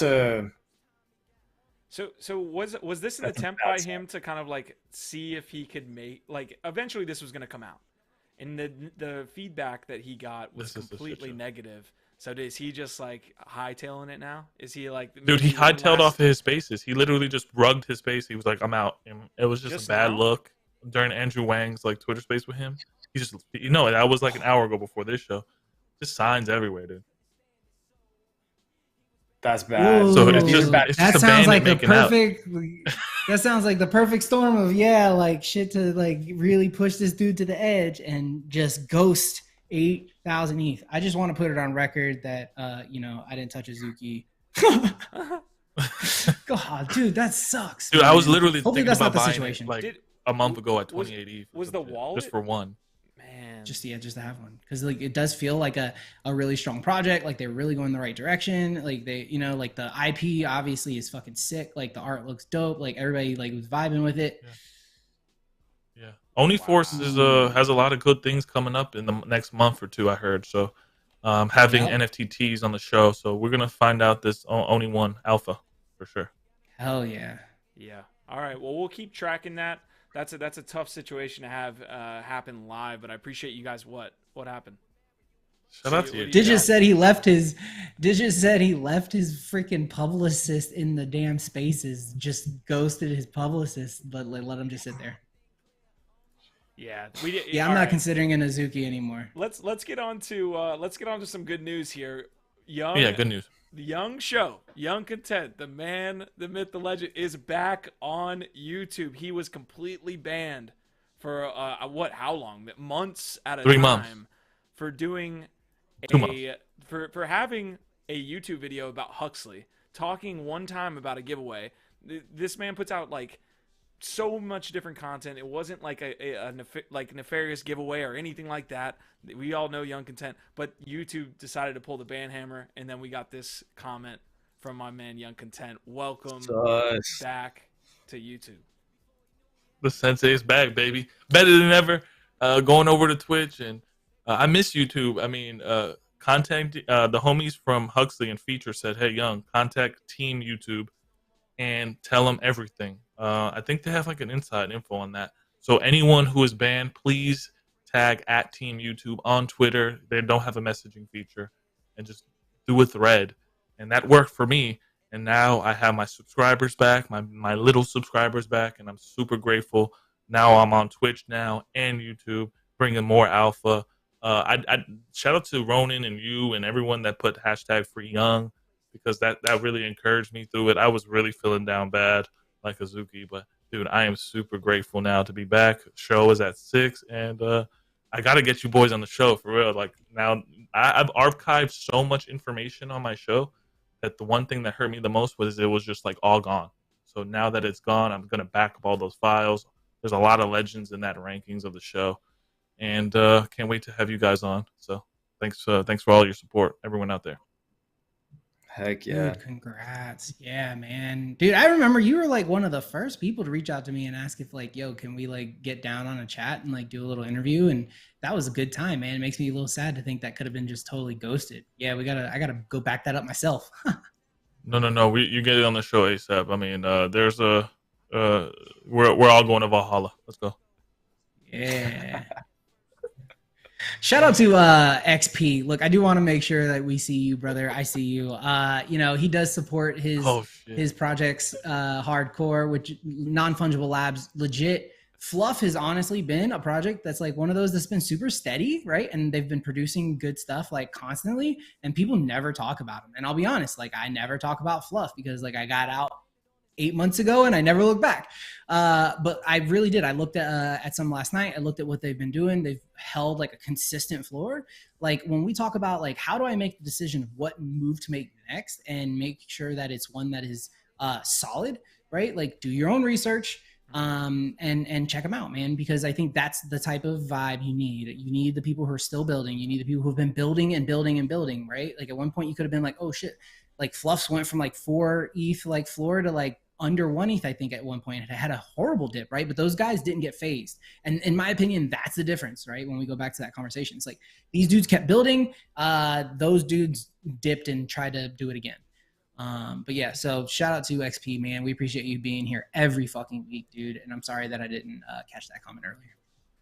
a. So was this an attempt by him to kind of like see if he could make, like, eventually this was going to come out, and the feedback that he got was completely negative. So is he just like hightailing it now? Is he like, dude? He hightailed off of his spaces. He literally just rugged his space. He was like, "I'm out," and it was just a bad look during Andrew Wang's like Twitter space with him. He just, that was like an hour ago before this show. Just signs everywhere, dude. That's bad. Ooh, so it's just that sounds like the perfect. That sounds like the perfect storm of like shit to like really push this dude to the edge and just ghost 8,000 ETH. I just want to put it on record that I didn't touch Azuki. God, dude, that sucks. Dude, man. I was literally hopefully thinking that's about not the buying situation. It, like a month ago at 28 ETH. Was the wallet just for one? Man, just to have one, because like it does feel like a really strong project. Like they're really going the right direction. Like they, like the IP obviously is fucking sick. Like the art looks dope. Like everybody like was vibing with it. Yeah. OmniForce is has a lot of good things coming up in the next month or two, I heard. So having Yep. NFTs on the show. So we're gonna find out this Oni One Alpha for sure. Hell yeah. Yeah. All right. Well, we'll keep tracking that. That's a tough situation to have happen live, but I appreciate you guys. What happened? Shout out to you. Digis said he left his freaking publicist in the damn spaces, just ghosted his publicist, but let him just sit there. Yeah, Yeah, I'm not considering an Azuki anymore. Let's get on to some good news here. Yeah, good news. The YungContent, the man, the myth, the legend, is back on YouTube. He was completely banned for how long? Months at a 3 time months. for doing 2 months. for having a YouTube video about Huxley, talking one time about a giveaway. This man puts out like so much different content. It wasn't like a nefarious giveaway or anything like that. We all know YungContent, but YouTube decided to pull the ban hammer, and then we got this comment from my man YungContent. Welcome back to YouTube. The sensei is back, baby. Better than ever. Going over to Twitch, and I miss YouTube. I mean, contact the homies from Huxley and Feature said, "Hey, Young, contact Team YouTube and tell them everything." I think they have like an inside info on that. So anyone who is banned, please tag at Team YouTube on Twitter. They don't have a messaging feature, and just do a thread. And that worked for me. And now I have my subscribers back, my little subscribers back, and I'm super grateful. Now I'm on Twitch now and YouTube, bringing more alpha. I shout out to Ronan and you and everyone that put hashtag Free Young, because that really encouraged me through it. I was really feeling down bad like Azuki, but dude, I am super grateful now to be back. Show is at 6, and I got to get you boys on the show for real. Like now, I've archived so much information on my show that the one thing that hurt me the most was it was just like all gone. So now that it's gone, I'm gonna back up all those files. There's a lot of legends in that rankings of the show, and can't wait to have you guys on. So thanks for all your support, everyone out there. Heck yeah. Dude, congrats. Yeah, man. Dude, I remember you were like one of the first people to reach out to me and ask if like, yo, can we like get down on a chat and like do a little interview? And that was a good time, man. It makes me a little sad to think that could have been just totally ghosted. Yeah, I gotta go back that up myself. No. You get it on the show ASAP. I mean, there's we're all going to Valhalla. Let's go. Yeah. Shout out to XP. Look, I do want to make sure that we see you, brother. I see you. You know, he does support his projects hardcore, which non-fungible labs legit. Fluff has honestly been a project that's like one of those that's been super steady, right? And they've been producing good stuff like constantly, and people never talk about them. And I'll be honest, like I never talk about Fluff because like I got out 8 months ago and I never looked back. But I really did. I looked at some last night. I looked at what they've been doing. They've held like a consistent floor. Like when we talk about like, how do I make the decision of what move to make next and make sure that it's one that is solid, right? Like do your own research and check them out, man, because I think that's the type of vibe you need. You need the people who are still building. You need the people who have been building and building and building, right? Like at one point you could have been like, oh shit, like Fluffs went from like 4 ETH like floor to like under 1 ETH, I think at one point. It had a horrible dip, right? But those guys didn't get phased. And in my opinion, that's the difference, right? When we go back to that conversation, it's like these dudes kept building, those dudes dipped and tried to do it again. But yeah, so shout out to XP, man. We appreciate you being here every fucking week, dude. And I'm sorry that I didn't catch that comment earlier.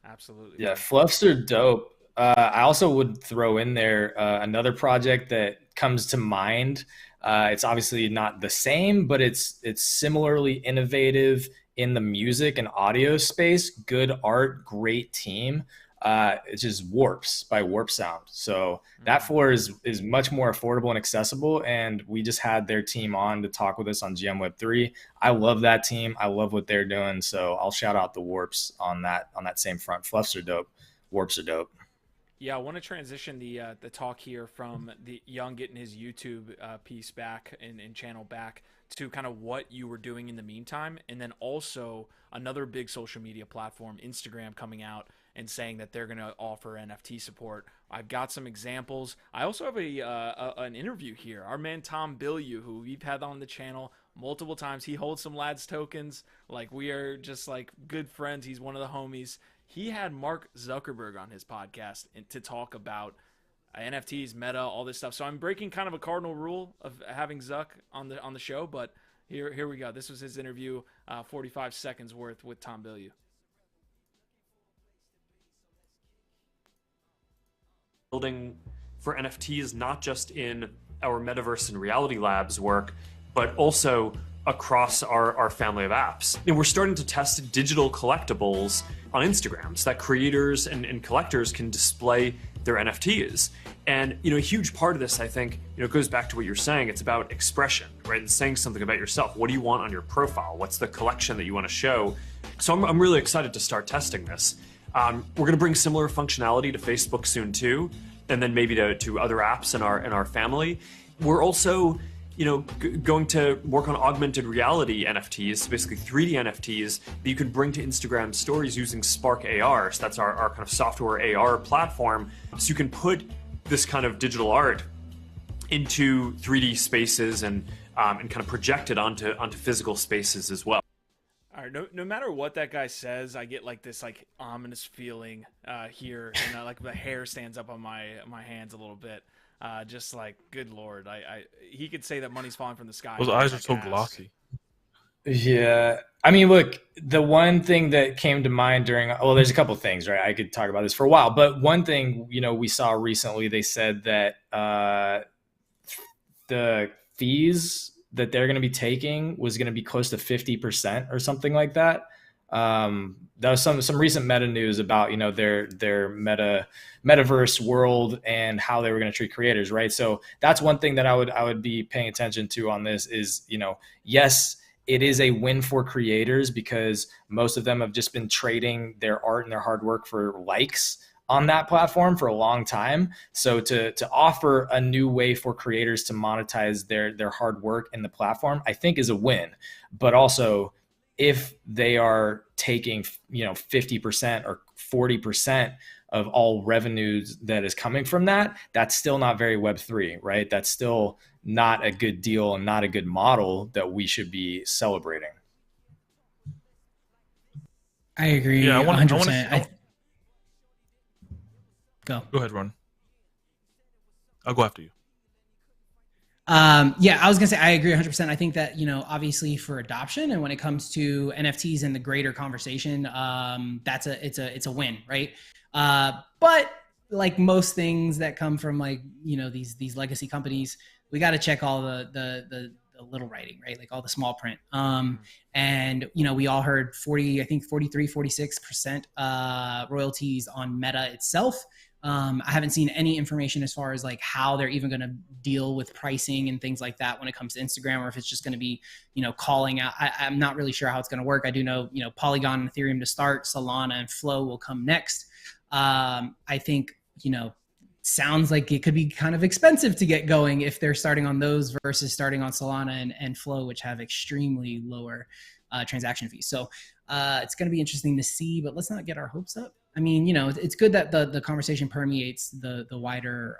Absolutely. Yeah, Fluffs are dope. I also would throw in there another project that comes to mind. It's obviously not the same, but it's similarly innovative in the music and audio space. Good art, great team. It's just Warps by Warp Sound. So that floor is much more affordable and accessible. And we just had their team on to talk with us on GM Web 3. I love that team. I love what they're doing. So I'll shout out the Warps on that same front. Fluffs are dope. Warps are dope. Yeah, I want to transition the talk here from the Young getting his YouTube piece back and channel back to kind of what you were doing in the meantime, and then also another big social media platform, Instagram, coming out and saying that they're going to offer NFT support. I've got some examples. I also have an interview here. Our man Tom Bilyeu, who we've had on the channel multiple times, he holds some LADZ tokens. Like we are just like good friends. He's one of the homies. he had Mark Zuckerberg on his podcast to talk about NFTs, meta, all this stuff. So I'm breaking kind of a cardinal rule of having Zuck on the show, but here we go. This was his interview, 45 seconds worth with Tom Bilyeu. Building for NFTs, not just in our Metaverse and Reality Labs work, but also across our family of apps. And we're starting to test digital collectibles on Instagram so that creators and collectors can display their NFTs. And, a huge part of this, I think, goes back to what you're saying. It's about expression, right? And saying something about yourself. What do you want on your profile? What's the collection that you want to show? So I'm really excited to start testing this. We're going to bring similar functionality to Facebook soon too, and then maybe to other apps in our family. We're also going to work on augmented reality NFTs, so basically 3D NFTs that you could bring to Instagram stories using Spark AR. So that's our kind of software AR platform. So you can put this kind of digital art into 3D spaces and kind of project it onto physical spaces as well. All right, no matter what that guy says, I get like this like ominous feeling here, like the hair stands up on my hands a little bit. Just like, good Lord, he could say that money's falling from the sky. Those eyes are so glossy. Yeah. I mean, look, the one thing that came to mind there's a couple of things, right? I could talk about this for a while, but one thing, we saw recently, they said that the fees that they're going to be taking was going to be close to 50% or something like that. That was some recent meta news about, their metaverse world and how they were going to treat creators. Right. So that's one thing that I would be paying attention to on this is, yes, it is a win for creators because most of them have just been trading their art and their hard work for likes on that platform for a long time. So to offer a new way for creators to monetize their hard work in the platform, I think is a win. But also, if they are taking 50% or 40% of all revenues that is coming from that, that's still not very Web3, right? That's still not a good deal and not a good model that we should be celebrating. I agree. Yeah, 100%. Go ahead, Ron. I'll go after you. Yeah, I was gonna say I agree 100%. I think that obviously for adoption and when it comes to NFTs and the greater conversation, it's a win, right? But like most things that come from these legacy companies, we got to check all the little writing, right? Like all the small print. And we all heard 46% royalties on Meta itself. I haven't seen any information as far as like how they're even going to deal with pricing and things like that when it comes to Instagram, or if it's just going to be, calling out. I'm not really sure how it's going to work. I do know, Polygon and Ethereum to start, Solana and Flow will come next. I think, sounds like it could be kind of expensive to get going if they're starting on those versus starting on Solana and Flow, which have extremely lower transaction fees. So it's going to be interesting to see, but let's not get our hopes up. I mean, it's good that the conversation permeates the wider,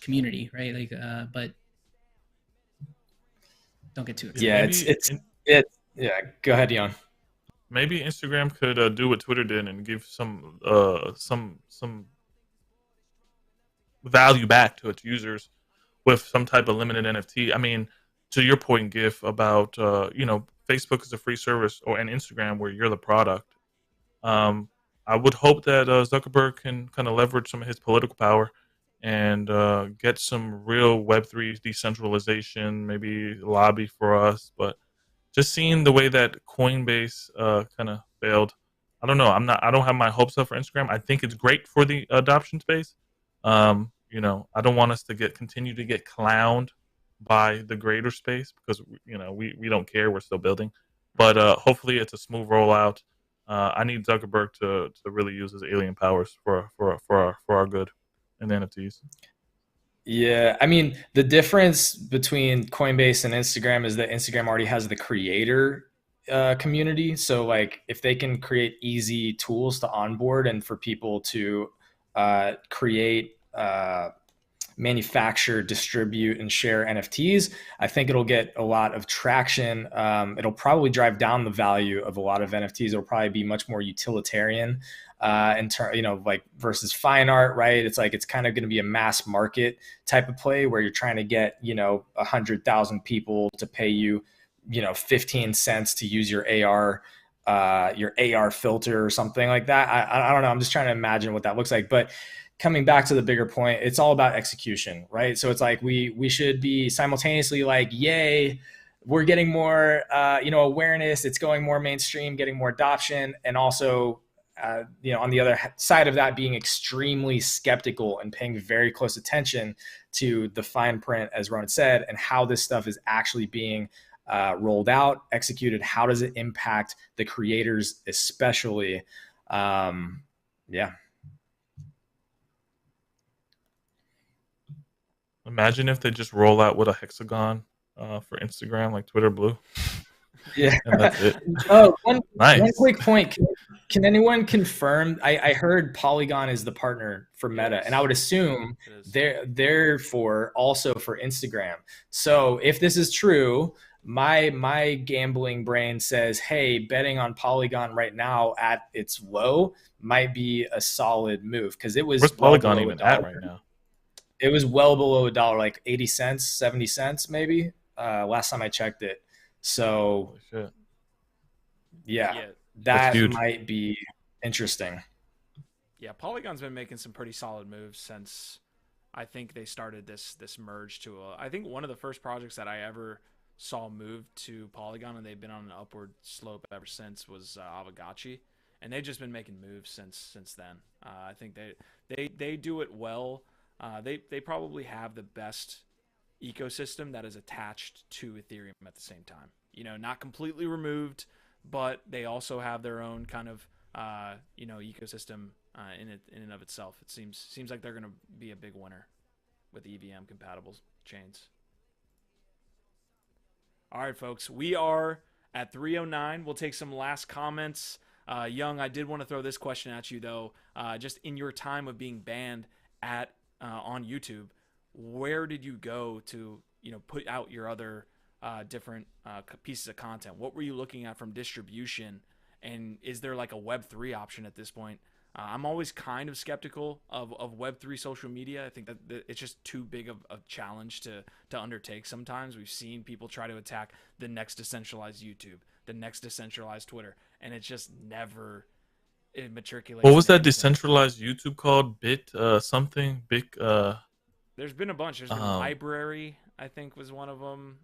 community, right? Like, but don't get too excited. Yeah, yeah. Go ahead, Jan. Maybe Instagram could do what Twitter did and give some value back to its users with some type of limited NFT. I mean, to your point, GIF, about Facebook is a free service, and Instagram where you're the product. I would hope that Zuckerberg can kind of leverage some of his political power and get some real Web3 decentralization, maybe lobby for us. But just seeing the way that Coinbase kind of failed, I don't know. I don't have my hopes up for Instagram. I think it's great for the adoption space. I don't want us to continue to get clowned by the greater space because we don't care. We're still building, but hopefully it's a smooth rollout. I need Zuckerberg to really use his alien powers for our good in the NFTs. Yeah, I mean, the difference between Coinbase and Instagram is that Instagram already has the creator community. So like if they can create easy tools to onboard and for people to create manufacture, distribute, and share NFTs. I think it'll get a lot of traction. It'll probably drive down the value of a lot of NFTs. It'll probably be much more utilitarian like versus fine art, right? It's like, it's kind of going to be a mass market type of play where you're trying to get, 100,000 people to pay you, 15 cents to use your AR filter or something like that. I don't know. I'm just trying to imagine what that looks like. But coming back to the bigger point, it's all about execution, right? So it's like we should be simultaneously like, yay, we're getting more awareness. It's going more mainstream, getting more adoption, and also on the other side of that, being extremely skeptical and paying very close attention to the fine print, as Ronan said, and how this stuff is actually being rolled out, executed. How does it impact the creators, especially? Imagine if they just roll out with a hexagon for Instagram, like Twitter Blue. Yeah. And that's it. Oh, Nice. one quick point. Can anyone confirm? I heard Polygon is the partner for Meta, Yes. and I would assume It is. they're therefore also for Instagram. So if this is true, my gambling brain says, hey, betting on Polygon right now at its low might be a solid move, because it was Where's well Polygon below even $1. at right now? It was well below $1, like 80 cents, 70 cents maybe. Last time I checked it. So Holy shit. yeah. Yeah. That huge. might be interesting. Yeah, Polygon's been making some pretty solid moves since I think they started this merge to I think one of the first projects that I ever saw move to Polygon, and they've been on an upward slope ever since, was Avagachi, and they've just been making moves since then. I think they do it well. They probably have the best ecosystem that is attached to Ethereum at the same time. Not completely removed, but they also have their own kind of ecosystem in and of itself. It seems like they're going to be a big winner with EVM compatible chains. All right, folks, we are at 3:09. We'll take some last comments. Young, I did want to throw this question at you though. Just in your time of being banned on YouTube, where did you go to put out your other different pieces of content? What were you looking at from distribution, and is there like a Web3 option at this point? I'm always kind of skeptical of Web3 social media. I think that it's just too big of a challenge to undertake sometimes. We've seen people try to attack the next decentralized YouTube, the next decentralized Twitter, and it just never it matriculates. What was that into anything. decentralized YouTube called? Something? Big. There's been a bunch. There's been Library, I think, was one of them.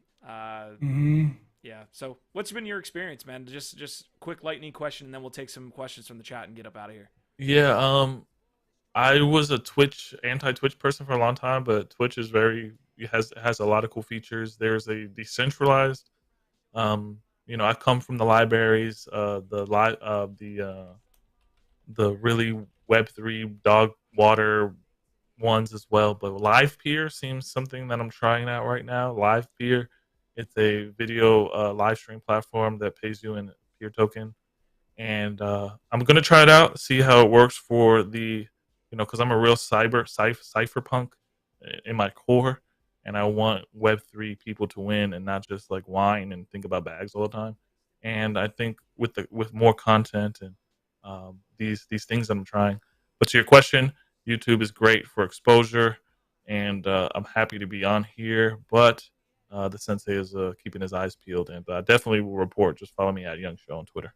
Yeah. So what's been your experience, man? Just quick lightning question, and then we'll take some questions from the chat and get up out of here. Yeah. I was a anti-Twitch person for a long time, but Twitch is has a lot of cool features. There's a decentralized. I come from the libraries, the really Web3 dog water ones as well. But Live Peer seems something that I'm trying out right now. Live Peer, it's a video live stream platform that pays you in peer token, and I'm gonna try it out, see how it works for the, because I'm a real cypherpunk in my core, and I want Web3 people to win and not just like whine and think about bags all the time. And I think with more content and these things that I'm trying. But to your question, YouTube is great for exposure, and I'm happy to be on here. But the sensei is keeping his eyes peeled, and definitely will report. Just follow me at YungShow on Twitter.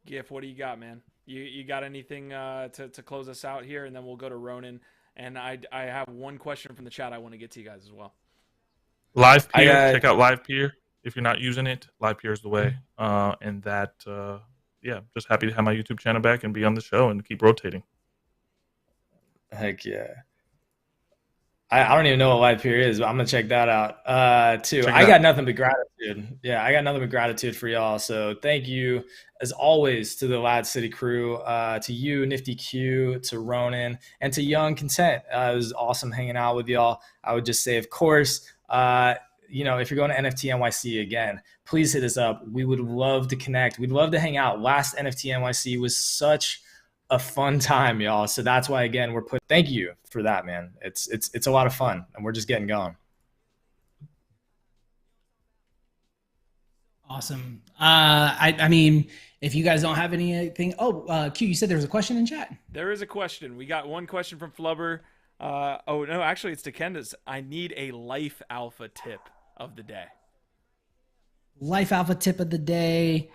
Gif, what do you got, man? You got anything to close us out here, and then we'll go to Ronan. And I have one question from the chat I want to get to you guys as well. Live Peer, check out Live Peer if you're not using it. Live Peer is the way, and that just happy to have my YouTube channel back and be on the show and keep rotating. Heck yeah. I don't even know what Live Peer is, but I'm gonna check that out too. I got nothing but gratitude. Yeah, I got nothing but gratitude for y'all. So thank you as always to the LADZ City crew, to you, Nifty Q, to Ronan, and to YungContent. It was awesome hanging out with y'all. I would just say, of course, if you're going to NFT NYC again, please hit us up. We would love to connect. We'd love to hang out. Last NFT NYC was such a fun time, y'all. So that's why, again, thank you for that, man. It's a lot of fun, and we're just getting going. Awesome. I mean, if you guys don't have anything, Q, you said there was a question in chat. There is a question. We got one question from Flubber. Oh no, actually it's to Candace. I need a life alpha tip of the day. Life alpha tip of the day.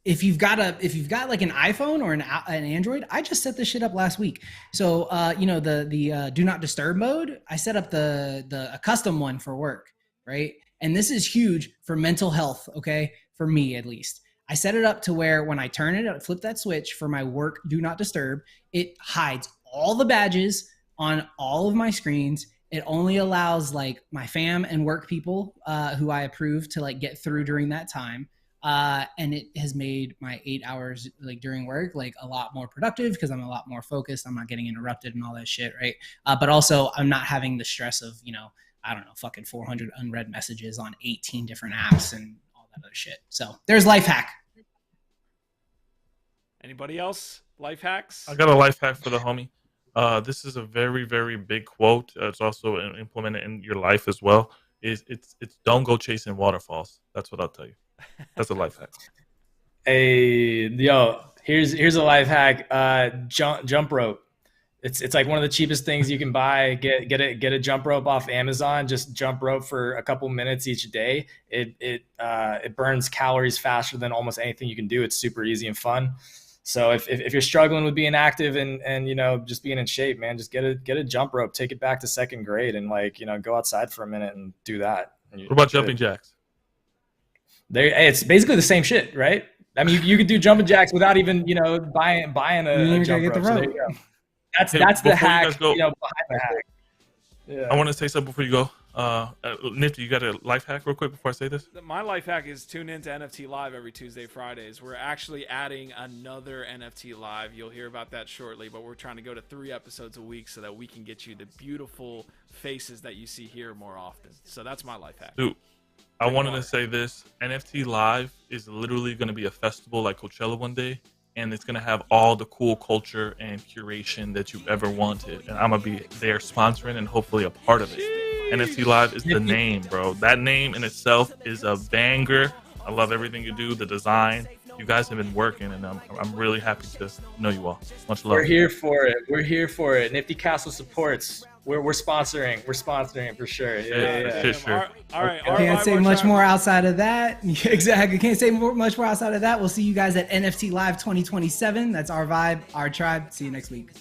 If you've got like an iPhone or an Android, I just set this shit up last week. So the do not disturb mode, I set up a custom one for work, right? And this is huge for mental health, okay? For me, at least. I set it up to where when I turn it, flip that switch for my work do not disturb, it hides all the badges on all of my screens. It only allows like my fam and work people who I approve to like get through during that time. And it has made my 8 hours like during work like a lot more productive because I'm a lot more focused. I'm not getting interrupted and all that shit, right? But also I'm not having the stress of, I don't know, fucking 400 unread messages on 18 different apps and all that other shit. So there's life hack. Anybody else? Life hacks? I got a life hack for the homie. This is a very, very big quote. It's also implemented in your life as well. It's don't go chasing waterfalls. That's what I'll tell you. That's a life hack. Hey, yo, here's a life hack. Jump rope. It's like one of the cheapest things you can buy. Get a jump rope off Amazon. Just jump rope for a couple minutes each day. It burns calories faster than almost anything you can do. It's super easy and fun. So if you're struggling with being active and just being in shape, man, just get a jump rope. Take it back to second grade and go outside for a minute and do that. What about jumping jacks? It's basically the same shit, right? I mean, you could do jumping jacks without even buying a jump rope. So there you go. That's the hack. Behind the hack. Yeah. I want to say something before you go. Nifty, you got a life hack real quick before I say this? My life hack is tune in to NFT Live every Tuesday, Fridays. We're actually adding another NFT Live. You'll hear about that shortly, but we're trying to go to 3 episodes a week so that we can get you the beautiful faces that you see here more often. So that's my life hack. Dude, I wanted to say this. NFT Live is literally going to be a festival like Coachella one day. And it's going to have all the cool culture and curation that you've ever wanted. And I'm going to be there sponsoring and hopefully a part of it. NFT Live is the name, bro. That name in itself is a banger. I love everything you do, the design. You guys have been working, and I'm really happy to know you all. Much love. We're here for it. Nifty Castle supports. We're sponsoring. We're sponsoring for sure. Yeah. Sure. All right. I can't say much more outside of that. Exactly. Can't say much more outside of that. We'll see you guys at NFT Live 2027. That's our vibe, our tribe. See you next week.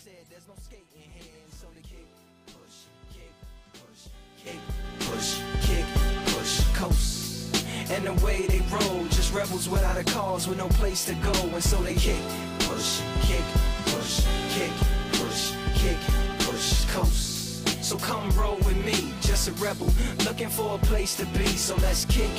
Push, kick, push, coast. And the way they roll, just rebels without a cause, with no place to go. And so they kick, push, kick, push, kick, push, kick, push, coast. So come roll with me, just a rebel, looking for a place to be. So let's kick.